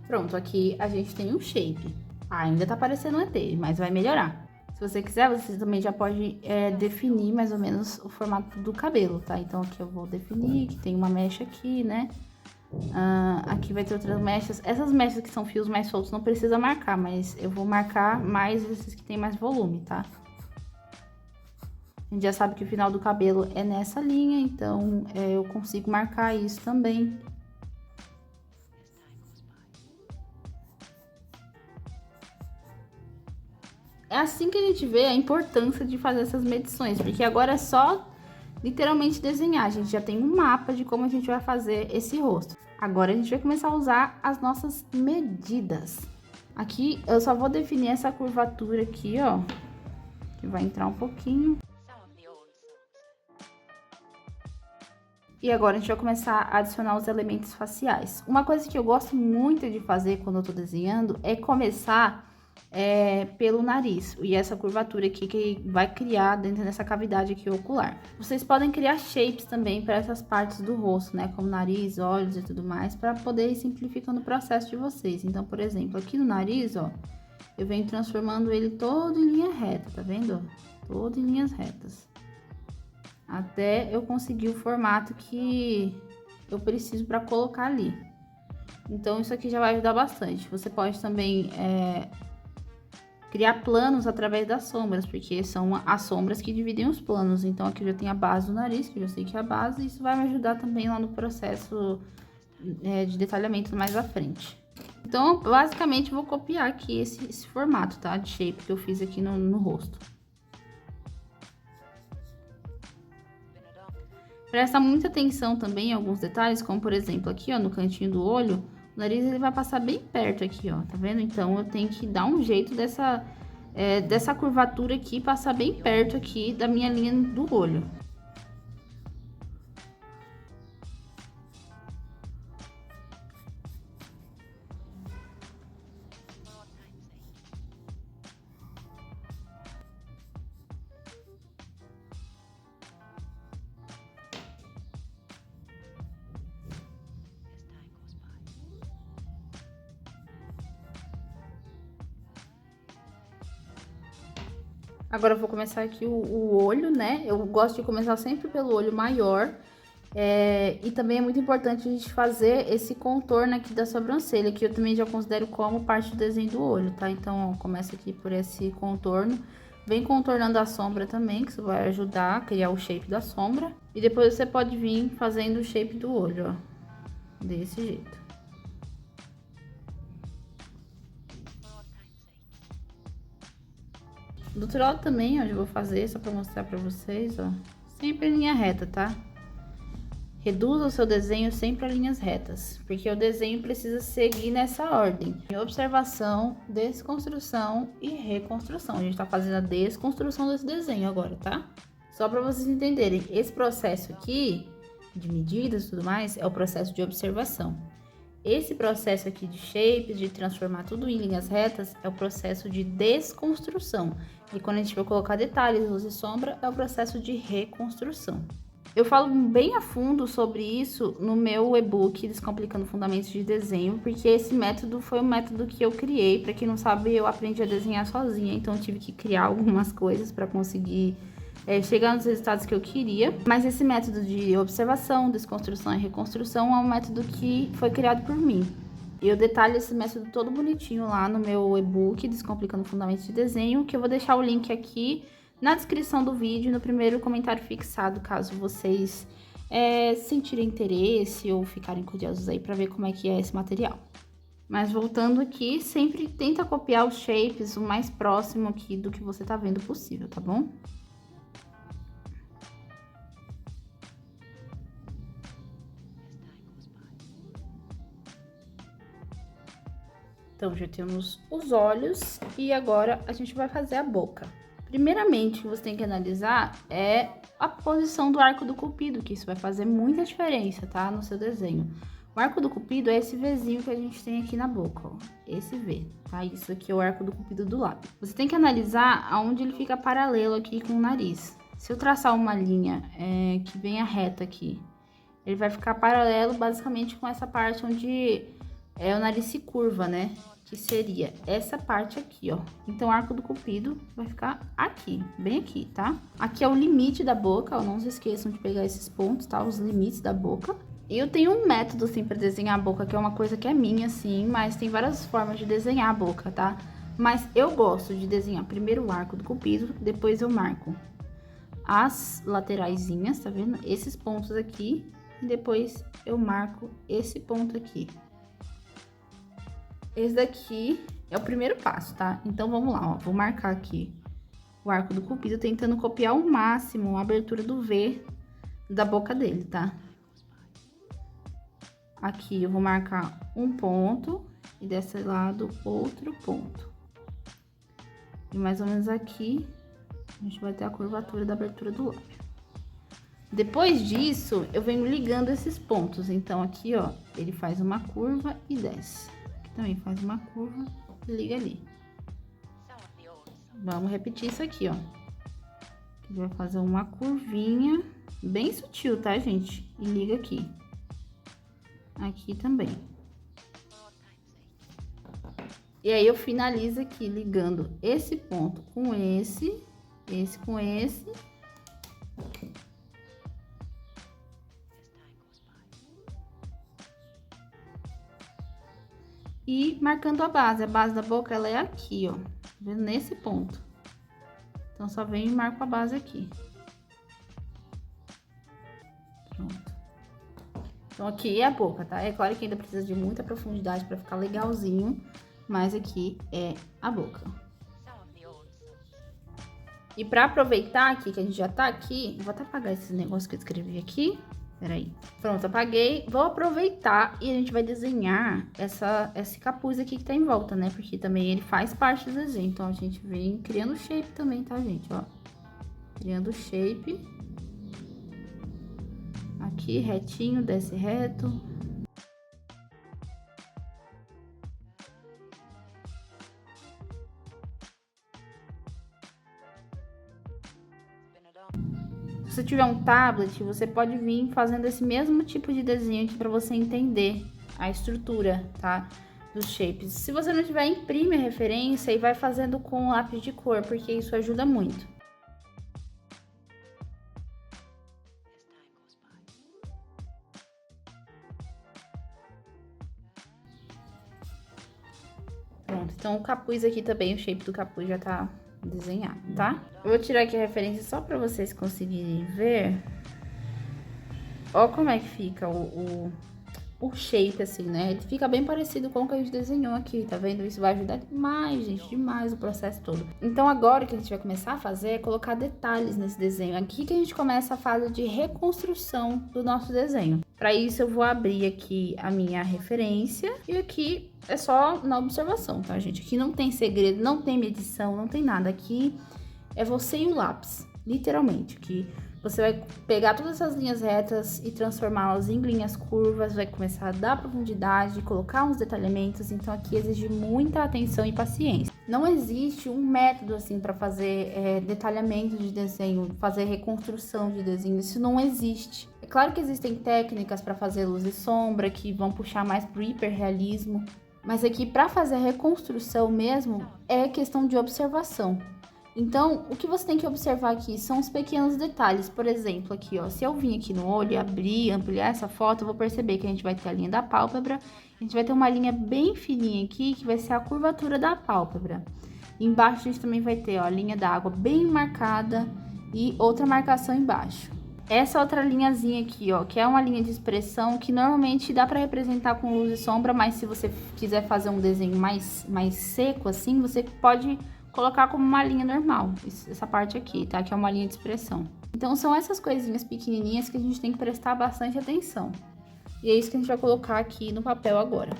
Pronto, aqui a gente tem um shape. Ainda tá parecendo um ET, mas vai melhorar. Se você quiser, você também já pode definir mais ou menos o formato do cabelo, tá? Então aqui eu vou definir que tem uma mecha aqui, né? Aqui vai ter outras mechas. Essas mechas que são fios mais soltos não precisa marcar, mas eu vou marcar mais esses que tem mais volume, tá? A gente já sabe que o final do cabelo é nessa linha, então eu consigo marcar isso também. É assim que a gente vê a importância de fazer essas medições, porque agora é só literalmente desenhar. A gente já tem um mapa de como a gente vai fazer esse rosto. Agora a gente vai começar a usar as nossas medidas. Aqui eu só vou definir essa curvatura aqui, ó, que vai entrar um pouquinho. E agora a gente vai começar a adicionar os elementos faciais. Uma coisa que eu gosto muito de fazer quando eu tô desenhando é começar pelo nariz e essa curvatura aqui que vai criar dentro dessa cavidade aqui ocular. Vocês podem criar shapes também para essas partes do rosto, né, como nariz, olhos e tudo mais, para poder ir simplificando o processo de vocês. Então, por exemplo, aqui no nariz, ó, eu venho transformando ele todo em linha reta, tá vendo? Todo em linhas retas. Até eu conseguir o formato que eu preciso para colocar ali. Então, isso aqui já vai ajudar bastante. Você pode também criar planos através das sombras, porque são as sombras que dividem os planos. Então, aqui eu já tenho a base do nariz, que eu já sei que é a base, e isso vai me ajudar também lá no processo de detalhamento mais à frente. Então, basicamente, eu vou copiar aqui esse formato, tá? De shape que eu fiz aqui no rosto. Presta muita atenção também em alguns detalhes, como por exemplo, aqui ó, no cantinho do olho, o nariz ele vai passar bem perto aqui, ó, tá vendo? Então eu tenho que dar um jeito dessa curvatura aqui passar bem perto aqui da minha linha do olho. Agora eu vou começar aqui o olho, né? Eu gosto de começar sempre pelo olho maior. E também é muito importante a gente fazer esse contorno aqui da sobrancelha, que eu também já considero como parte do desenho do olho, tá? Então, ó, começa aqui por esse contorno. Vem contornando a sombra também, que isso vai ajudar a criar o shape da sombra. E depois você pode vir fazendo o shape do olho, ó. Desse jeito. Do outro lado também, ó, eu vou fazer só pra mostrar pra vocês, ó. Sempre em linha reta, tá? Reduza o seu desenho sempre a linhas retas, porque o desenho precisa seguir nessa ordem. Observação, desconstrução e reconstrução. A gente tá fazendo a desconstrução desse desenho agora, tá? Só pra vocês entenderem, esse processo aqui, de medidas e tudo mais, é o processo de observação. Esse processo aqui de shapes, de transformar tudo em linhas retas, é o processo de desconstrução. E quando a gente vai colocar detalhes, luz e sombra, é o processo de reconstrução. Eu falo bem a fundo sobre isso no meu e-book Descomplicando Fundamentos de Desenho, porque esse método foi um método que eu criei. Para quem não sabe, eu aprendi a desenhar sozinha, então eu tive que criar algumas coisas para conseguir chegar nos resultados que eu queria. Mas esse método de observação, desconstrução e reconstrução é um método que foi criado por mim. Eu detalho esse método todo bonitinho lá no meu e-book Descomplicando Fundamentos de Desenho, que eu vou deixar o link aqui na descrição do vídeo, no primeiro comentário fixado, caso vocês sentirem interesse ou ficarem curiosos aí para ver como é que é esse material. Mas voltando aqui, sempre tenta copiar os shapes o mais próximo aqui do que você tá vendo possível, tá bom? Então, já temos os olhos e agora a gente vai fazer a boca. Primeiramente, o que você tem que analisar é a posição do arco do cupido, que isso vai fazer muita diferença, tá? No seu desenho. O arco do cupido é esse Vzinho que a gente tem aqui na boca, ó. Esse V, tá? Isso aqui é o arco do cupido do lábio. Você tem que analisar aonde ele fica paralelo aqui com o nariz. Se eu traçar uma linha que venha reta aqui, ele vai ficar paralelo basicamente com essa parte onde é o nariz se curva, né? Que seria essa parte aqui, ó. Então, o arco do cupido vai ficar aqui, bem aqui, tá? Aqui é o limite da boca, ó. Não se esqueçam de pegar esses pontos, tá? Os limites da boca. E eu tenho um método, assim, pra desenhar a boca, que é uma coisa que é minha, assim, mas tem várias formas de desenhar a boca, tá? Mas eu gosto de desenhar primeiro o arco do cupido, depois eu marco as lateraisinhas, tá vendo? Esses pontos aqui, e depois eu marco esse ponto aqui. Esse daqui é o primeiro passo, tá? Então, vamos lá, ó. Vou marcar aqui o arco do cupido, tentando copiar ao máximo a abertura do V da boca dele, tá? Aqui eu vou marcar um ponto e desse lado outro ponto. E mais ou menos aqui, a gente vai ter a curvatura da abertura do lábio. Depois disso, eu venho ligando esses pontos. Então, aqui, ó, ele faz uma curva e desce. Também faz uma curva e liga ali. Vamos repetir isso aqui, ó. Ele vai fazer uma curvinha bem sutil, tá, gente? E liga aqui. Aqui também. E aí, eu finalizo aqui ligando esse ponto com esse com esse. E marcando a base da boca, ela é aqui, ó, tá vendo? Nesse ponto. Então, só venho e marco a base aqui. Pronto. Então, aqui é a boca, tá? É claro que ainda precisa de muita profundidade pra ficar legalzinho, mas aqui é a boca. E pra aproveitar aqui, que a gente já tá aqui, vou até apagar esses negócios que eu escrevi aqui. Peraí. Pronto, apaguei. Vou aproveitar e a gente vai desenhar esse capuz aqui que tá em volta, né? Porque também ele faz parte do desenho. Então, a gente vem criando shape também, tá, gente? Ó. Criando shape. Aqui, retinho, desce reto. Se você tiver um tablet, você pode vir fazendo esse mesmo tipo de desenho aqui para você entender a estrutura, tá? Dos shapes. Se você não tiver, imprime a referência e vai fazendo com lápis de cor, porque isso ajuda muito. Pronto, então o capuz aqui também, o shape do capuz já tá desenhado, tá? Eu vou tirar aqui a referência só pra vocês conseguirem ver. Ó como é que fica o shape, assim, né? Ele fica bem parecido com o que a gente desenhou aqui, tá vendo? Isso vai ajudar demais, gente, demais o processo todo. Então, agora o que a gente vai começar a fazer é colocar detalhes nesse desenho. Aqui que a gente começa a fase de reconstrução do nosso desenho. Para isso, eu vou abrir aqui a minha referência e aqui é só na observação, tá, gente? Aqui não tem segredo, não tem medição, não tem nada. Aqui é você e o lápis, literalmente, que você vai pegar todas essas linhas retas e transformá-las em linhas curvas, vai começar a dar profundidade, colocar uns detalhamentos, então aqui exige muita atenção e paciência. Não existe um método assim para fazer detalhamento de desenho, fazer reconstrução de desenho, isso não existe. É claro que existem técnicas para fazer luz e sombra que vão puxar mais pro hiperrealismo, mas aqui para fazer a reconstrução mesmo é questão de observação. Então, o que você tem que observar aqui são os pequenos detalhes. Por exemplo, aqui, ó, se eu vim aqui no olho, abrir, ampliar essa foto, eu vou perceber que a gente vai ter a linha da pálpebra, a gente vai ter uma linha bem fininha aqui, que vai ser a curvatura da pálpebra. Embaixo a gente também vai ter, ó, a linha da água bem marcada e outra marcação embaixo. Essa outra linhazinha aqui, ó, que é uma linha de expressão que normalmente dá pra representar com luz e sombra, mas se você quiser fazer um desenho mais seco assim, você pode colocar como uma linha normal, essa parte aqui, tá? Que é uma linha de expressão. Então, são essas coisinhas pequenininhas que a gente tem que prestar bastante atenção. E é isso que a gente vai colocar aqui no papel agora.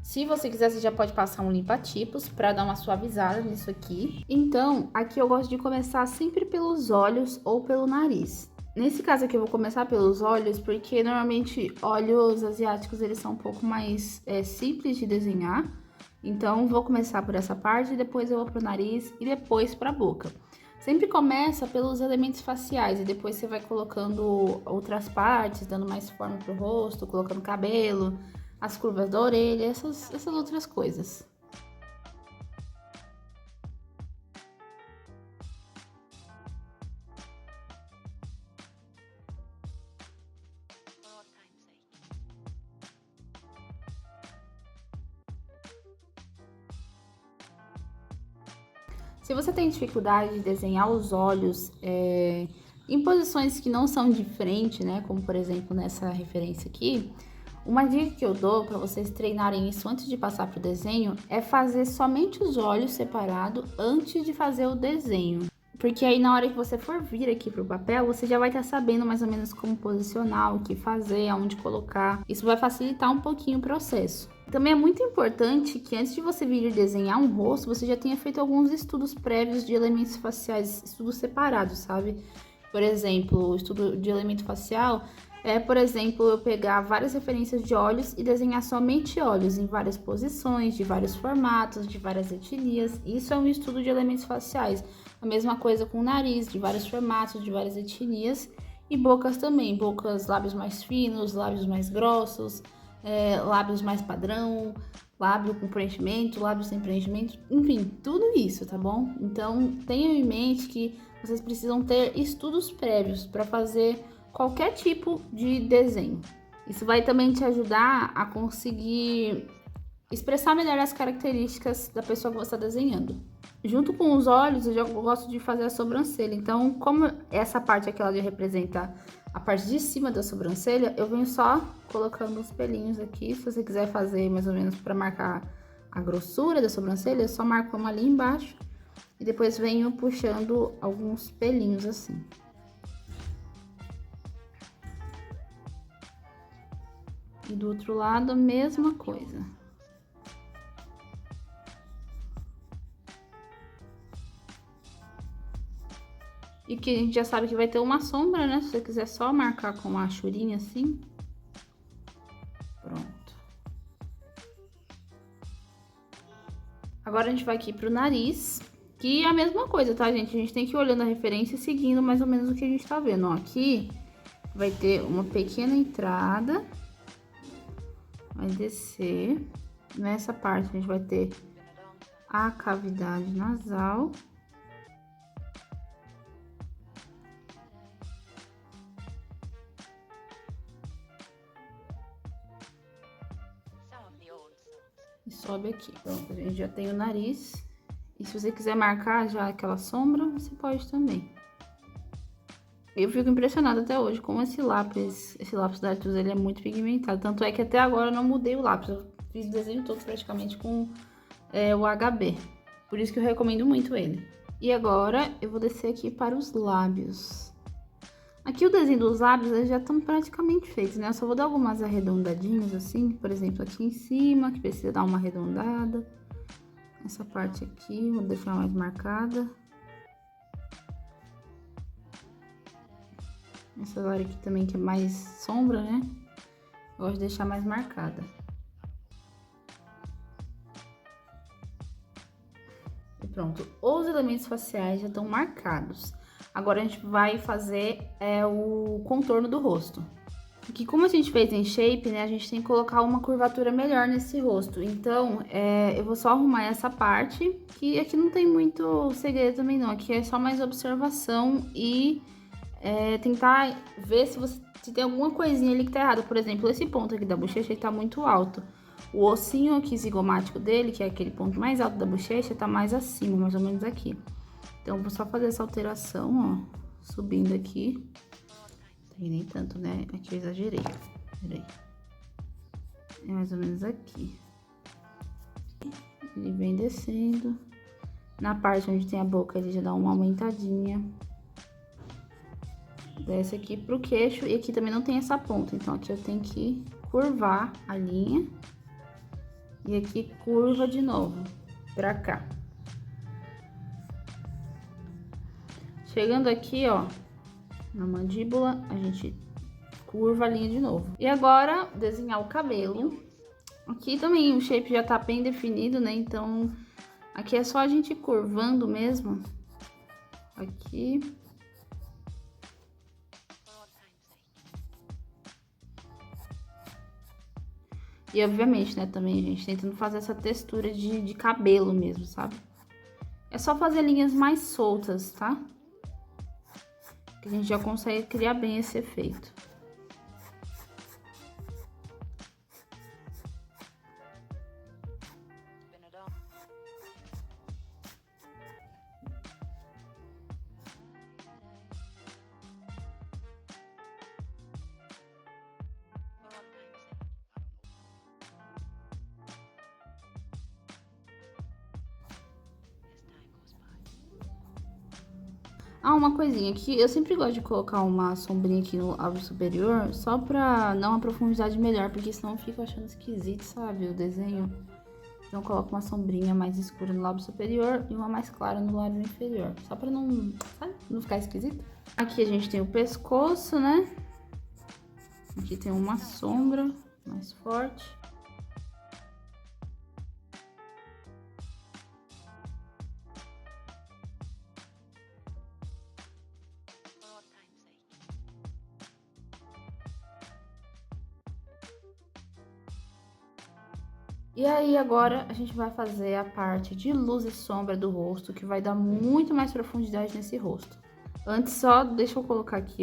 Se você quiser, você já pode passar um limpa-tipos pra dar uma suavizada nisso aqui. Então, aqui eu gosto de começar sempre pelos olhos ou pelo nariz. Nesse caso aqui eu vou começar pelos olhos, porque normalmente olhos asiáticos eles são um pouco mais simples de desenhar. Então, vou começar por essa parte, depois eu vou pro nariz e depois pra boca. Sempre começa pelos elementos faciais e depois você vai colocando outras partes, dando mais forma pro rosto, colocando cabelo, as curvas da orelha, essas outras coisas. Se você tem dificuldade de desenhar os olhos em posições que não são de frente, né, como por exemplo nessa referência aqui, uma dica que eu dou para vocês treinarem isso antes de passar para o desenho é fazer somente os olhos separados antes de fazer o desenho. Porque aí na hora que você for vir aqui pro papel, você já vai estar sabendo mais ou menos como posicionar, o que fazer, aonde colocar. Isso vai facilitar um pouquinho o processo. Também é muito importante que antes de você vir desenhar um rosto, você já tenha feito alguns estudos prévios de elementos faciais, estudos separados, sabe? Por exemplo, o estudo de elemento facial é, por exemplo, eu pegar várias referências de olhos e desenhar somente olhos em várias posições, de vários formatos, de várias etnias. Isso é um estudo de elementos faciais. A mesma coisa com o nariz, de vários formatos, de várias etnias. E bocas também, bocas, lábios mais finos, lábios mais grossos, lábios mais padrão, lábio com preenchimento, lábio sem preenchimento, enfim, tudo isso, tá bom? Então, tenham em mente que vocês precisam ter estudos prévios para fazer qualquer tipo de desenho. Isso vai também te ajudar a conseguir expressar melhor as características da pessoa que você está desenhando. Junto com os olhos, eu já gosto de fazer a sobrancelha. Então, como essa parte aqui ela já representa a parte de cima da sobrancelha, eu venho só colocando os pelinhos aqui. Se você quiser fazer mais ou menos para marcar a grossura da sobrancelha, eu só marco uma ali embaixo e depois venho puxando alguns pelinhos assim. E do outro lado, a mesma coisa. E que a gente já sabe que vai ter uma sombra, né? Se você quiser só marcar com uma achurinha assim. Pronto. Agora a gente vai aqui pro nariz. Que é a mesma coisa, tá, gente? A gente tem que ir olhando a referência e seguindo mais ou menos o que a gente tá vendo. Ó, aqui vai ter uma pequena entrada. Vai descer. Nessa parte a gente vai ter a cavidade nasal. E sobe aqui. Pronto, a gente já tem o nariz. E se você quiser marcar já aquela sombra, você pode também. Eu fico impressionada até hoje com esse lápis da Artus, ele é muito pigmentado. Tanto é que até agora eu não mudei o lápis. Eu fiz o desenho todo praticamente com o HB. Por isso que eu recomendo muito ele. E agora eu vou descer aqui para os lábios. Aqui o desenho dos lábios eles já estão praticamente feitos, né? Eu só vou dar algumas arredondadinhas assim, por exemplo, aqui em cima, que precisa dar uma arredondada. Essa parte aqui, vou deixar mais marcada. Essa área aqui também que é mais sombra, né? Eu gosto de deixar mais marcada. E pronto, os elementos faciais já estão marcados. Agora a gente vai fazer o contorno do rosto. Aqui, como a gente fez em shape, né, a gente tem que colocar uma curvatura melhor nesse rosto. Então, eu vou só arrumar essa parte, que aqui não tem muito segredo também não. Aqui é só mais observação e tentar ver se tem alguma coisinha ali que tá errada. Por exemplo, esse ponto aqui da bochecha, ele tá muito alto. O ossinho aqui zigomático dele, que é aquele ponto mais alto da bochecha, tá mais acima, mais ou menos aqui. Então, vou só fazer essa alteração, ó, subindo aqui. Nem tanto, né? Aqui eu exagerei. Peraí. É mais ou menos aqui. Ele vem descendo. Na parte onde tem a boca, ele já dá uma aumentadinha. Desce aqui pro queixo. E aqui também não tem essa ponta. Então, aqui eu tenho que curvar a linha. E aqui curva de novo. Pra cá. Chegando aqui, ó, na mandíbula, a gente curva a linha de novo. E agora, desenhar o cabelo. Aqui também o shape já tá bem definido, né? Então, aqui é só a gente curvando mesmo. Aqui. E obviamente, né, também, gente, tentando fazer essa textura de cabelo mesmo, sabe? É só fazer linhas mais soltas, tá? Que a gente já consegue criar bem esse efeito. Ah, uma coisinha aqui, eu sempre gosto de colocar uma sombrinha aqui no lábio superior, só pra dar uma profundidade melhor, porque senão eu fico achando esquisito, sabe, o desenho. Então eu coloco uma sombrinha mais escura no lábio superior e uma mais clara no lábio inferior, só pra não, sabe, não ficar esquisito. Aqui a gente tem o pescoço, né? Aqui tem uma sombra mais forte. E aí agora a gente vai fazer a parte de luz e sombra do rosto, que vai dar muito mais profundidade nesse rosto. Antes só deixa eu colocar aqui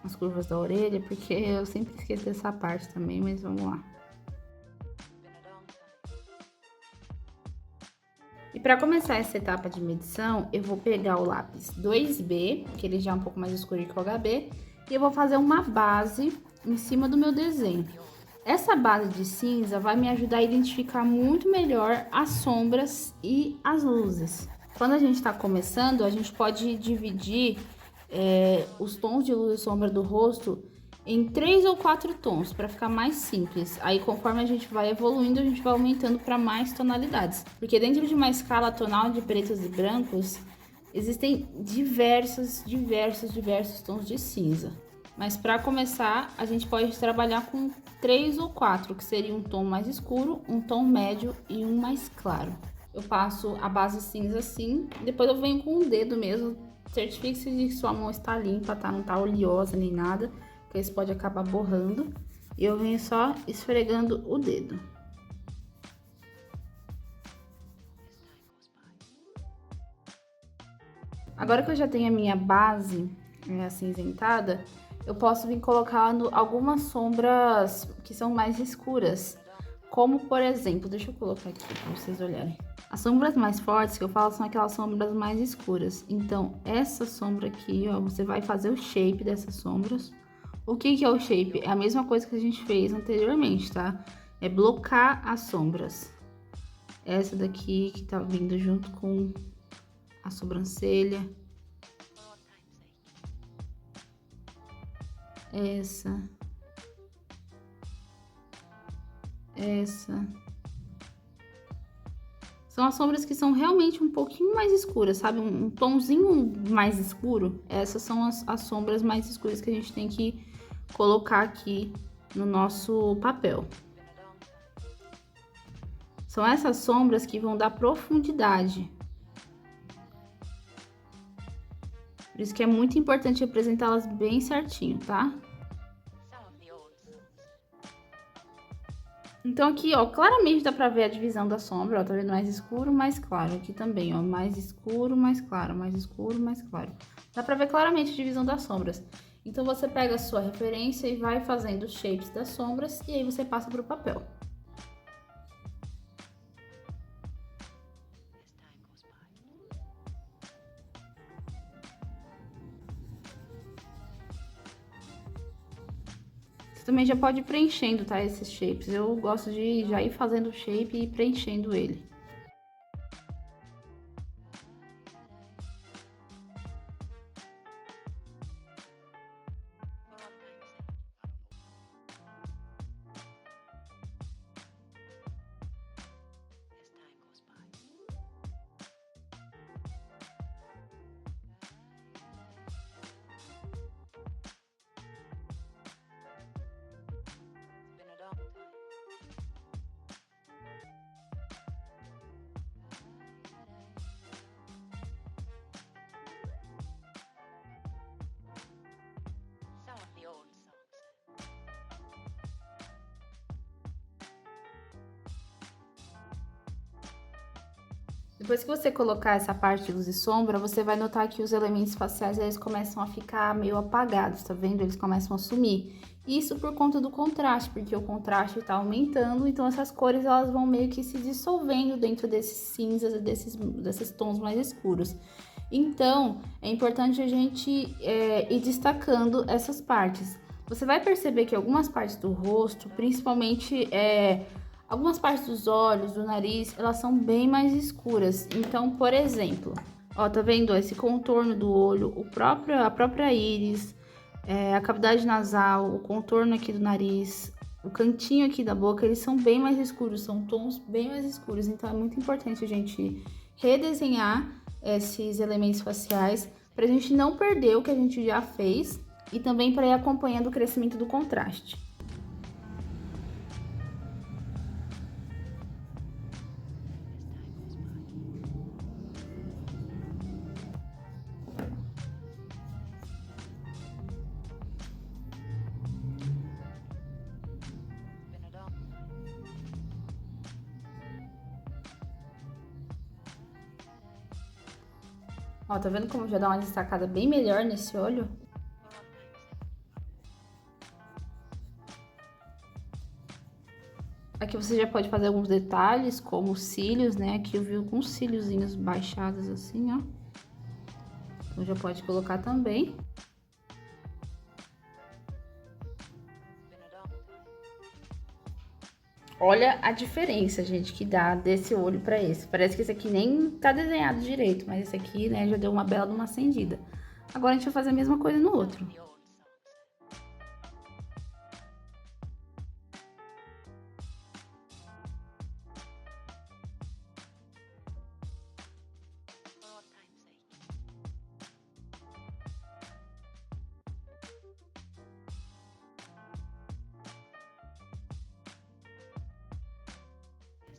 as curvas da orelha, porque eu sempre esqueço dessa parte também, mas vamos lá. E para começar essa etapa de medição, eu vou pegar o lápis 2B, que ele já é um pouco mais escuro que o HB, e eu vou fazer uma base em cima do meu desenho. Essa base de cinza vai me ajudar a identificar muito melhor as sombras e as luzes. Quando a gente está começando, a gente pode dividir os tons de luz e sombra do rosto em 3 ou 4 tons, para ficar mais simples. Aí, conforme a gente vai evoluindo, a gente vai aumentando para mais tonalidades. Porque dentro de uma escala tonal de pretos e brancos, existem diversos tons de cinza. Mas para começar, a gente pode trabalhar com 3 ou 4, que seria um tom mais escuro, um tom médio e um mais claro. Eu passo a base cinza assim, depois eu venho com o dedo mesmo. Certifique-se de que sua mão está limpa, tá? Não tá oleosa nem nada, porque isso pode acabar borrando. E eu venho só esfregando o dedo. Agora que eu já tenho a minha base acinzentada, eu posso vir colocando algumas sombras que são mais escuras. Como, por exemplo, deixa eu colocar aqui para vocês olharem. As sombras mais fortes que eu falo são aquelas sombras mais escuras. Então, essa sombra aqui, ó, você vai fazer o shape dessas sombras. O que é o shape? É a mesma coisa que a gente fez anteriormente, tá? É blocar as sombras. Essa daqui que tá vindo junto com a sobrancelha. Essa. São as sombras que são realmente um pouquinho mais escuras, sabe? Um tomzinho mais escuro. Essas são as sombras mais escuras que a gente tem que colocar aqui no nosso papel. São essas sombras que vão dar profundidade. Por isso que é muito importante apresentá-las bem certinho, tá? Então aqui, ó, claramente dá pra ver a divisão da sombra, ó, tá vendo? Mais escuro, mais claro. Aqui também, ó, mais escuro, mais claro, mais escuro, mais claro. Dá pra ver claramente a divisão das sombras. Então você pega a sua referência e vai fazendo os shapes das sombras e aí você passa pro papel. Você também já pode ir preenchendo, tá, esses shapes. Eu gosto de já ir fazendo o shape e preenchendo ele. Depois que você colocar essa parte de luz e sombra, você vai notar que os elementos faciais, eles começam a ficar meio apagados, tá vendo? Eles começam a sumir. Isso por conta do contraste, porque o contraste tá aumentando, então essas cores, elas vão meio que se dissolvendo dentro desses cinzas e desses tons mais escuros. Então, é importante a gente ir destacando essas partes. Você vai perceber que algumas partes do rosto, principalmente algumas partes dos olhos, do nariz, elas são bem mais escuras. Então, por exemplo, ó, tá vendo esse contorno do olho, a própria íris, a cavidade nasal, o contorno aqui do nariz, o cantinho aqui da boca, eles são bem mais escuros, são tons bem mais escuros. Então, é muito importante a gente redesenhar esses elementos faciais pra gente não perder o que a gente já fez e também para ir acompanhando o crescimento do contraste. Ó, tá vendo como já dá uma destacada bem melhor nesse olho? Aqui você já pode fazer alguns detalhes, como os cílios, né? Aqui eu vi alguns cíliozinhos baixados assim, ó. Então já pode colocar também. Olha a diferença, gente, que dá desse olho pra esse. Parece que esse aqui nem tá desenhado direito, mas esse aqui, né, já deu uma bela de uma acendida. Agora a gente vai fazer a mesma coisa no outro.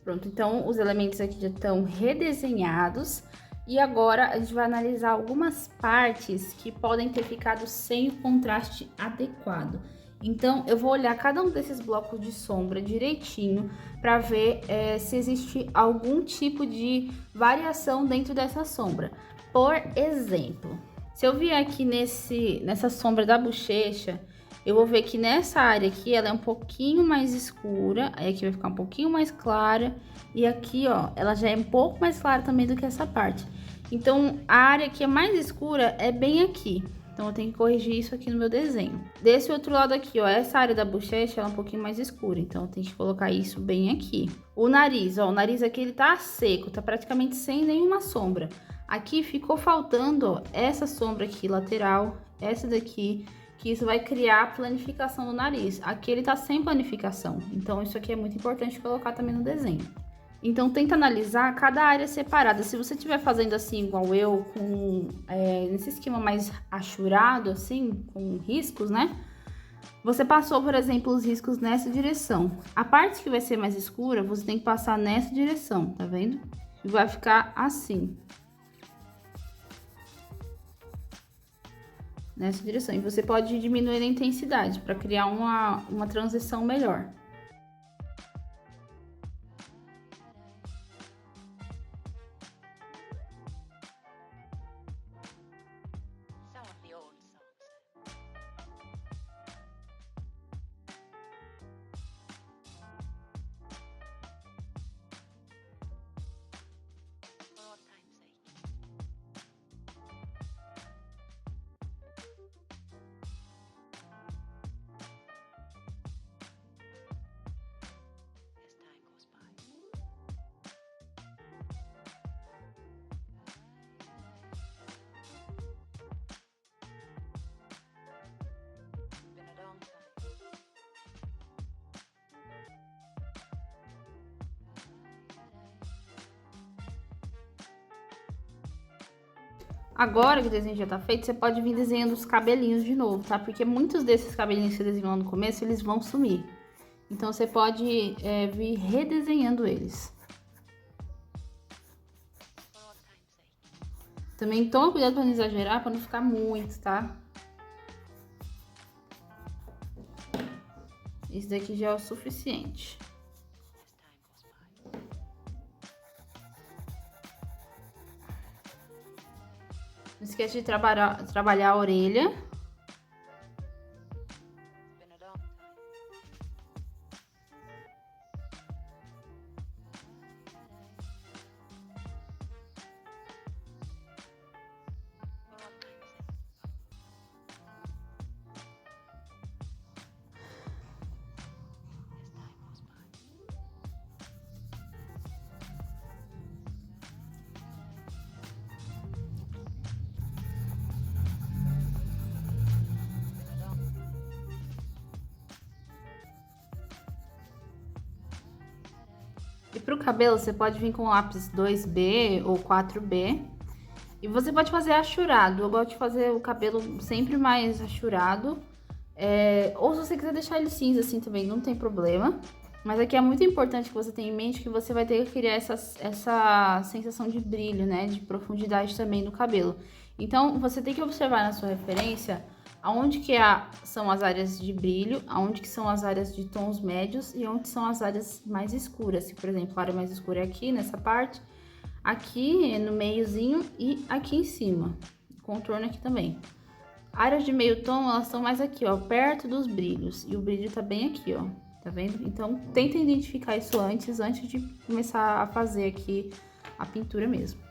Pronto, então os elementos aqui já estão redesenhados. E agora a gente vai analisar algumas partes que podem ter ficado sem o contraste adequado. Então, eu vou olhar cada um desses blocos de sombra direitinho para ver se existe algum tipo de variação dentro dessa sombra. Por exemplo, se eu vier aqui nessa sombra da bochecha, eu vou ver que nessa área aqui ela é um pouquinho mais escura, aí aqui vai ficar um pouquinho mais clara, e aqui, ó, ela já é um pouco mais clara também do que essa parte. Então, a área que é mais escura é bem aqui. Então, eu tenho que corrigir isso aqui no meu desenho. Desse outro lado aqui, ó, essa área da bochecha ela é um pouquinho mais escura, então eu tenho que colocar isso bem aqui. O nariz, ó, o nariz aqui ele tá seco, tá praticamente sem nenhuma sombra. Aqui ficou faltando, ó, essa sombra aqui lateral, essa daqui, que isso vai criar a planificação do nariz. Aqui ele tá sem planificação, então isso aqui é muito importante colocar também no desenho. Então, tenta analisar cada área separada. Se você estiver fazendo assim, igual eu, nesse esquema mais achurado, assim, com riscos, né? Você passou, por exemplo, os riscos nessa direção. A parte que vai ser mais escura, você tem que passar nessa direção, tá vendo? E vai ficar assim. Nessa direção. E você pode diminuir a intensidade para criar uma transição melhor. Agora que o desenho já tá feito, você pode vir desenhando os cabelinhos de novo, tá? Porque muitos desses cabelinhos que você desenhou lá no começo, eles vão sumir. Então, você pode vir redesenhando eles. Também toma cuidado pra não exagerar, pra não ficar muito, tá? Isso daqui já é o suficiente. esquece de trabalhar a orelha. E pro cabelo, você pode vir com lápis 2B ou 4B. E você pode fazer achurado. Eu gosto de fazer o cabelo sempre mais achurado. Ou se você quiser deixar ele cinza assim também, não tem problema. Mas aqui é muito importante que você tenha em mente que você vai ter que criar essa sensação de brilho, né? De profundidade também no cabelo. Então, você tem que observar na sua referência aonde que são as áreas de brilho, aonde que são as áreas de tons médios e onde são as áreas mais escuras. Se, por exemplo, a área mais escura é aqui, nessa parte, aqui no meiozinho e aqui em cima. Contorno aqui também. Áreas de meio tom, elas estão mais aqui, ó, perto dos brilhos. E o brilho tá bem aqui, ó. Tá vendo? Então, tenta identificar isso antes de começar a fazer aqui a pintura mesmo.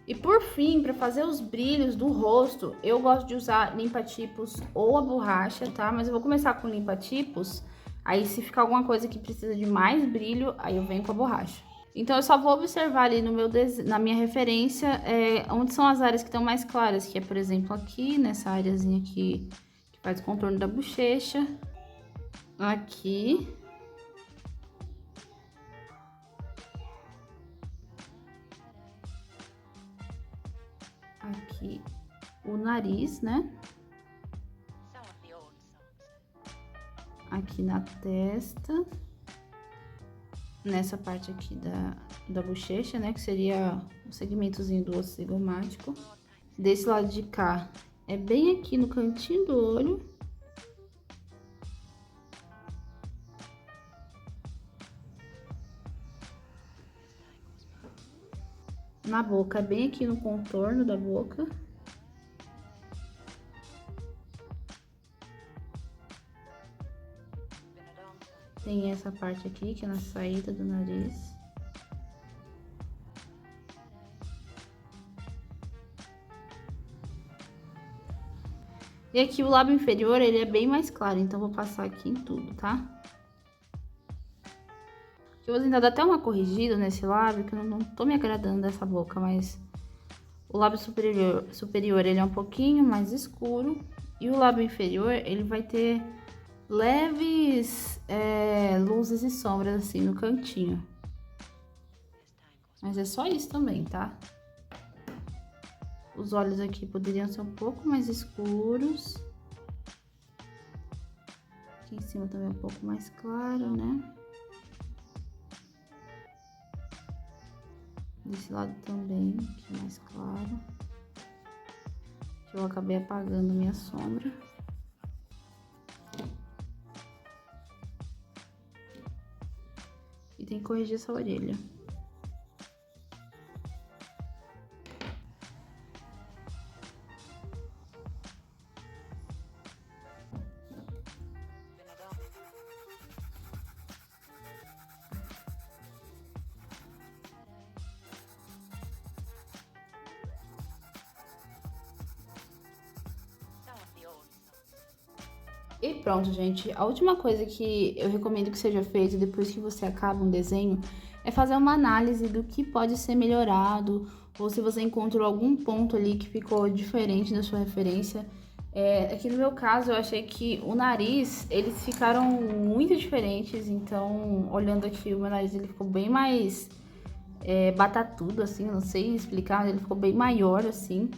E por fim, para fazer os brilhos do rosto, eu gosto de usar limpa-tipos ou a borracha, tá? Mas eu vou começar com limpa-tipos, aí se ficar alguma coisa que precisa de mais brilho, aí eu venho com a borracha. Então eu só vou observar ali no na minha referência, onde são as áreas que estão mais claras, que é, por exemplo, aqui, nessa áreazinha aqui, que faz o contorno da bochecha, aqui. Aqui o nariz, né? Aqui na testa. Nessa parte aqui da bochecha, né? Que seria o segmentozinho do osso zigomático. Desse lado de cá, é bem aqui no cantinho do olho. Na boca, bem aqui no contorno da boca. Tem essa parte aqui, que é na saída do nariz. E aqui o lábio inferior, ele é bem mais claro, então vou passar aqui em tudo, tá? Eu vou tentar dar até uma corrigida nesse lábio, que eu não tô me agradando dessa boca, mas o lábio superior ele é um pouquinho mais escuro e o lábio inferior ele vai ter leves luzes e sombras assim no cantinho. Mas é só isso também, tá? Os olhos aqui poderiam ser um pouco mais escuros. Aqui em cima também um pouco mais claro, né? Desse lado também, aqui mais claro. Aqui eu acabei apagando minha sombra. E tem que corrigir essa orelha. E pronto, gente. A última coisa que eu recomendo que seja feita depois que você acaba um desenho é fazer uma análise do que pode ser melhorado, ou se você encontrou algum ponto ali que ficou diferente da sua referência, Aqui no meu caso, eu achei que o nariz, eles ficaram muito diferentes. Então, olhando aqui, o meu nariz ele ficou bem mais batatudo, assim, não sei explicar, mas ele ficou bem maior, assim.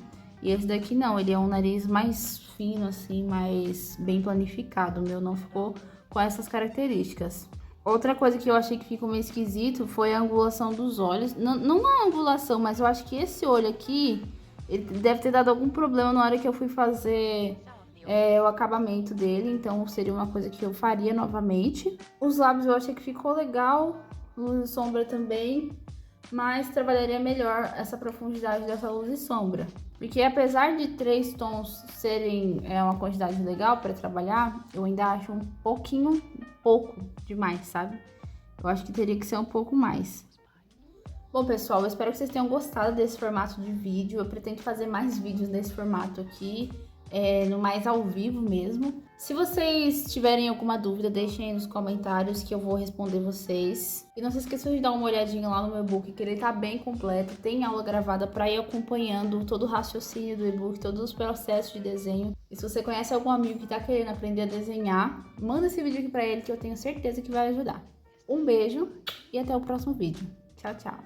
E esse daqui não, ele é um nariz mais fino, assim, mais bem planificado. O meu não ficou com essas características. Outra coisa que eu achei que ficou meio esquisito foi a angulação dos olhos. Não a angulação, mas eu acho que esse olho aqui, ele deve ter dado algum problema na hora que eu fui fazer o acabamento dele. Então seria uma coisa que eu faria novamente. Os lábios eu achei que ficou legal, luz e sombra também, mas trabalharia melhor essa profundidade dessa luz e sombra. Porque apesar de 3 tons serem uma quantidade legal para trabalhar, eu ainda acho um pouco demais, sabe? Eu acho que teria que ser um pouco mais. Bom, pessoal, eu espero que vocês tenham gostado desse formato de vídeo. Eu pretendo fazer mais vídeos nesse formato aqui, no mais ao vivo mesmo. Se vocês tiverem alguma dúvida, deixem aí nos comentários que eu vou responder vocês. E não se esqueçam de dar uma olhadinha lá no meu e-book, que ele tá bem completo. Tem aula gravada para ir acompanhando todo o raciocínio do e-book, todos os processos de desenho. E se você conhece algum amigo que tá querendo aprender a desenhar, manda esse vídeo aqui para ele que eu tenho certeza que vai ajudar. Um beijo e até o próximo vídeo. Tchau, tchau!